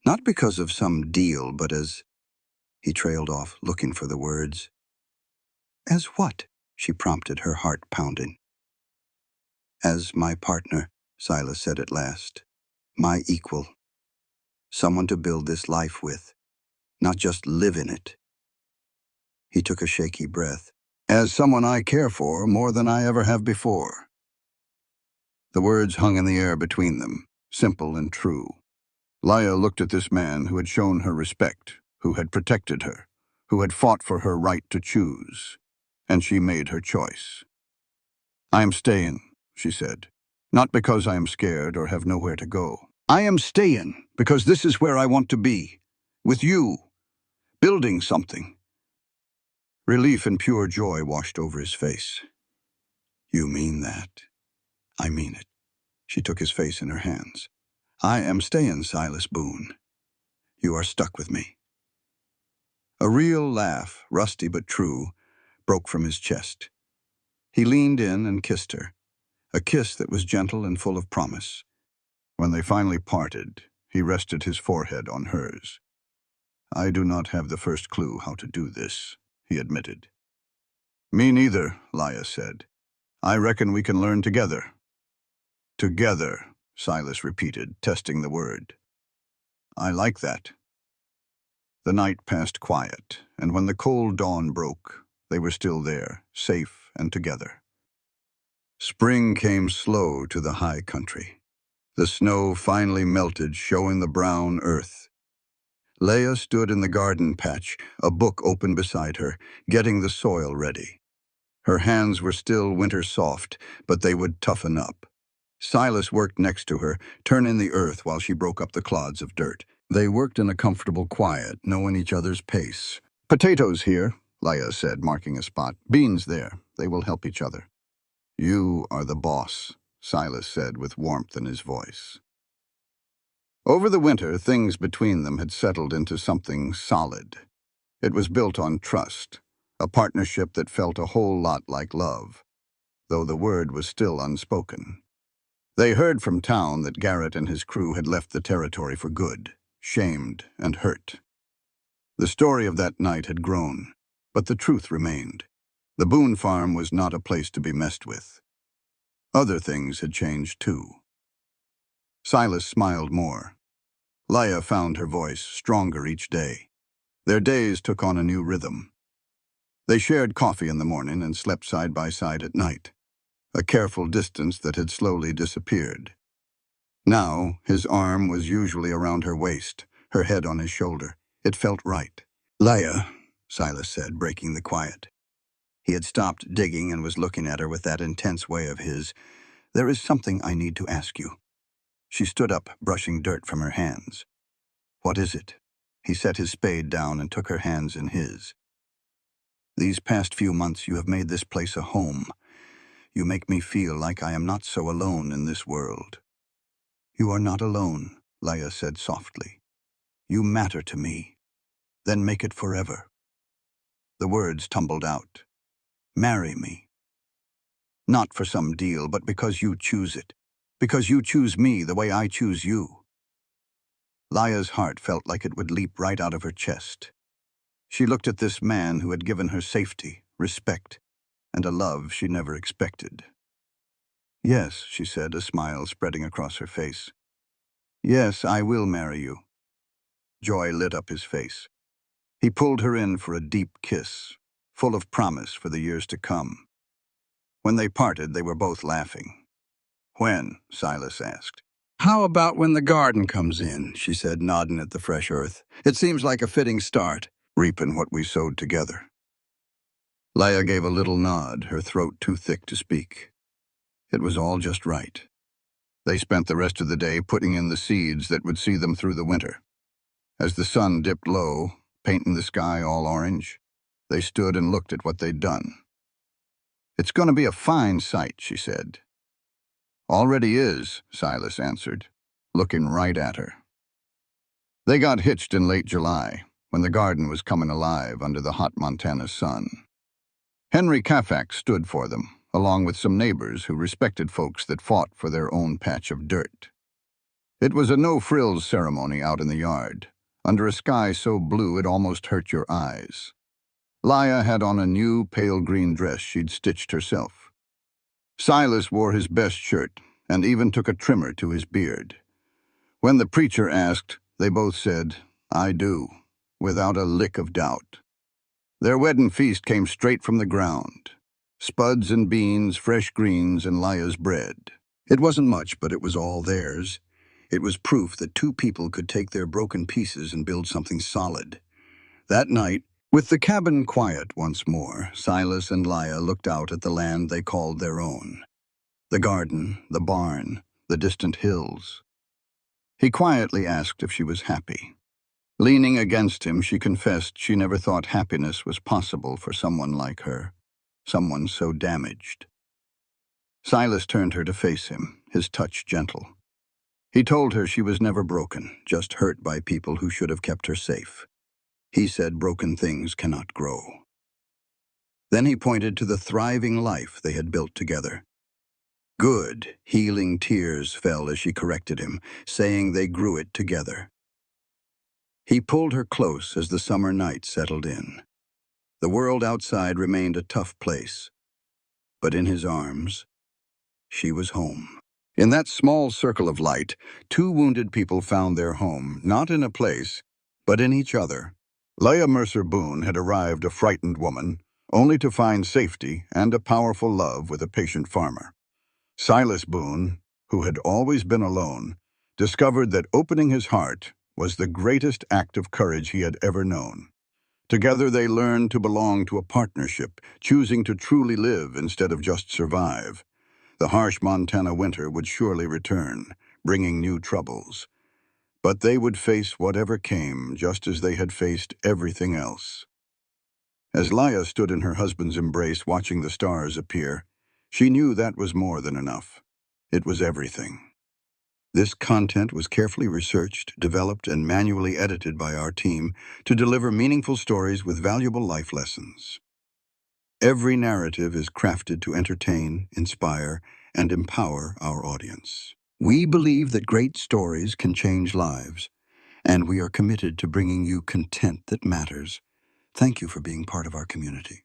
Not because of some deal, but as—" He trailed off, looking for the words. "As what?" she prompted, her heart pounding. "As my partner," Silas said at last. "My equal. Someone to build this life with, not just live in it." He took a shaky breath. as someone I care for more than I ever have before." The words hung in the air between them, simple and true. Leia looked at this man who had shown her respect, who had protected her, who had fought for her right to choose, and she made her choice. "I am staying," she said, "not because I am scared or have nowhere to go. I am staying because this is where I want to be, with you, building something." Relief and pure joy washed over his face. "You mean that?" "I mean it." She took his face in her hands. "I am staying, Silas Boone. You are stuck with me." A real laugh, rusty but true, broke from his chest. He leaned in and kissed her, a kiss that was gentle and full of promise. When they finally parted, he rested his forehead on hers. "I do not have the first clue how to do this," he admitted. "Me neither," Leia said. "I reckon we can learn together." "Together," Silas repeated, testing the word. "I like that." The night passed quiet, and when the cold dawn broke, they were still there, safe and together. Spring came slow to the high country. The snow finally melted, showing the brown earth. Leia stood in the garden patch, a book open beside her, getting the soil ready. Her hands were still winter soft, but they would toughen up. Silas worked next to her, turning the earth while she broke up the clods of dirt. They worked in a comfortable quiet, knowing each other's pace. "Potatoes here," Leia said, marking a spot. "Beans there. They will help each other." "You are the boss," Silas said with warmth in his voice. Over the winter, things between them had settled into something solid. It was built on trust, a partnership that felt a whole lot like love, though the word was still unspoken. They heard from town that Garrett and his crew had left the territory for good, shamed and hurt. The story of that night had grown, but the truth remained. The Boone farm was not a place to be messed with. Other things had changed too. Silas smiled more. Leia found her voice stronger each day. Their days took on a new rhythm. They shared coffee in the morning and slept side by side at night, a careful distance that had slowly disappeared. Now, his arm was usually around her waist, her head on his shoulder. It felt right. "Leia," Silas said, breaking the quiet. He had stopped digging and was looking at her with that intense way of his. "There is something I need to ask you." She stood up, brushing dirt from her hands. "What is it?" He set his spade down and took her hands in his. "These past few months you have made this place a home. You make me feel like I am not so alone in this world." "You are not alone," Leia said softly. "You matter to me. Then make it forever." The words tumbled out. "Marry me. Not for some deal, but because you choose it. Because you choose me the way I choose you." Leia's heart felt like it would leap right out of her chest. She looked at this man who had given her safety, respect, and a love she never expected. "Yes," she said, a smile spreading across her face. "Yes, I will marry you." Joy lit up his face. He pulled her in for a deep kiss, full of promise for the years to come. When they parted, they were both laughing. "When?" Silas asked. "How about when the garden comes in?" she said, nodding at the fresh earth. "It seems like a fitting start, reaping what we sowed together." Leia gave a little nod, her throat too thick to speak. It was all just right. They spent the rest of the day putting in the seeds that would see them through the winter. As the sun dipped low, painting the sky all orange, they stood and looked at what they'd done. "It's going to be a fine sight," she said. "Already is," Silas answered, looking right at her. They got hitched in late July, when the garden was coming alive under the hot Montana sun. Henry Cafax stood for them, along with some neighbors who respected folks that fought for their own patch of dirt. It was a no-frills ceremony out in the yard, under a sky so blue it almost hurt your eyes. Leia had on a new pale green dress she'd stitched herself. Silas wore his best shirt and even took a trimmer to his beard. When the preacher asked, they both said, "I do," without a lick of doubt. Their wedding feast came straight from the ground. Spuds and beans, fresh greens, and Lia's bread. It wasn't much, but it was all theirs. It was proof that two people could take their broken pieces and build something solid. That night, with the cabin quiet once more, Silas and Lia looked out at the land they called their own. The garden, the barn, the distant hills. He quietly asked if she was happy. Leaning against him, she confessed she never thought happiness was possible for someone like her, someone so damaged. Silas turned her to face him, his touch gentle. He told her she was never broken, just hurt by people who should have kept her safe. He said broken things cannot grow. Then he pointed to the thriving life they had built together. Good, healing tears fell as she corrected him, saying they grew it together. He pulled her close as the summer night settled in. The world outside remained a tough place, but in his arms, she was home. In that small circle of light, two wounded people found their home, not in a place, but in each other. Leah Mercer Boone had arrived a frightened woman, only to find safety and a powerful love with a patient farmer. Silas Boone, who had always been alone, discovered that opening his heart was the greatest act of courage he had ever known. Together they learned to belong to a partnership, choosing to truly live instead of just survive. The harsh Montana winter would surely return, bringing new troubles. But they would face whatever came, just as they had faced everything else. As Lia stood in her husband's embrace watching the stars appear, she knew that was more than enough. It was everything. This content was carefully researched, developed, and manually edited by our team to deliver meaningful stories with valuable life lessons. Every narrative is crafted to entertain, inspire, and empower our audience. We believe that great stories can change lives, and we are committed to bringing you content that matters. Thank you for being part of our community.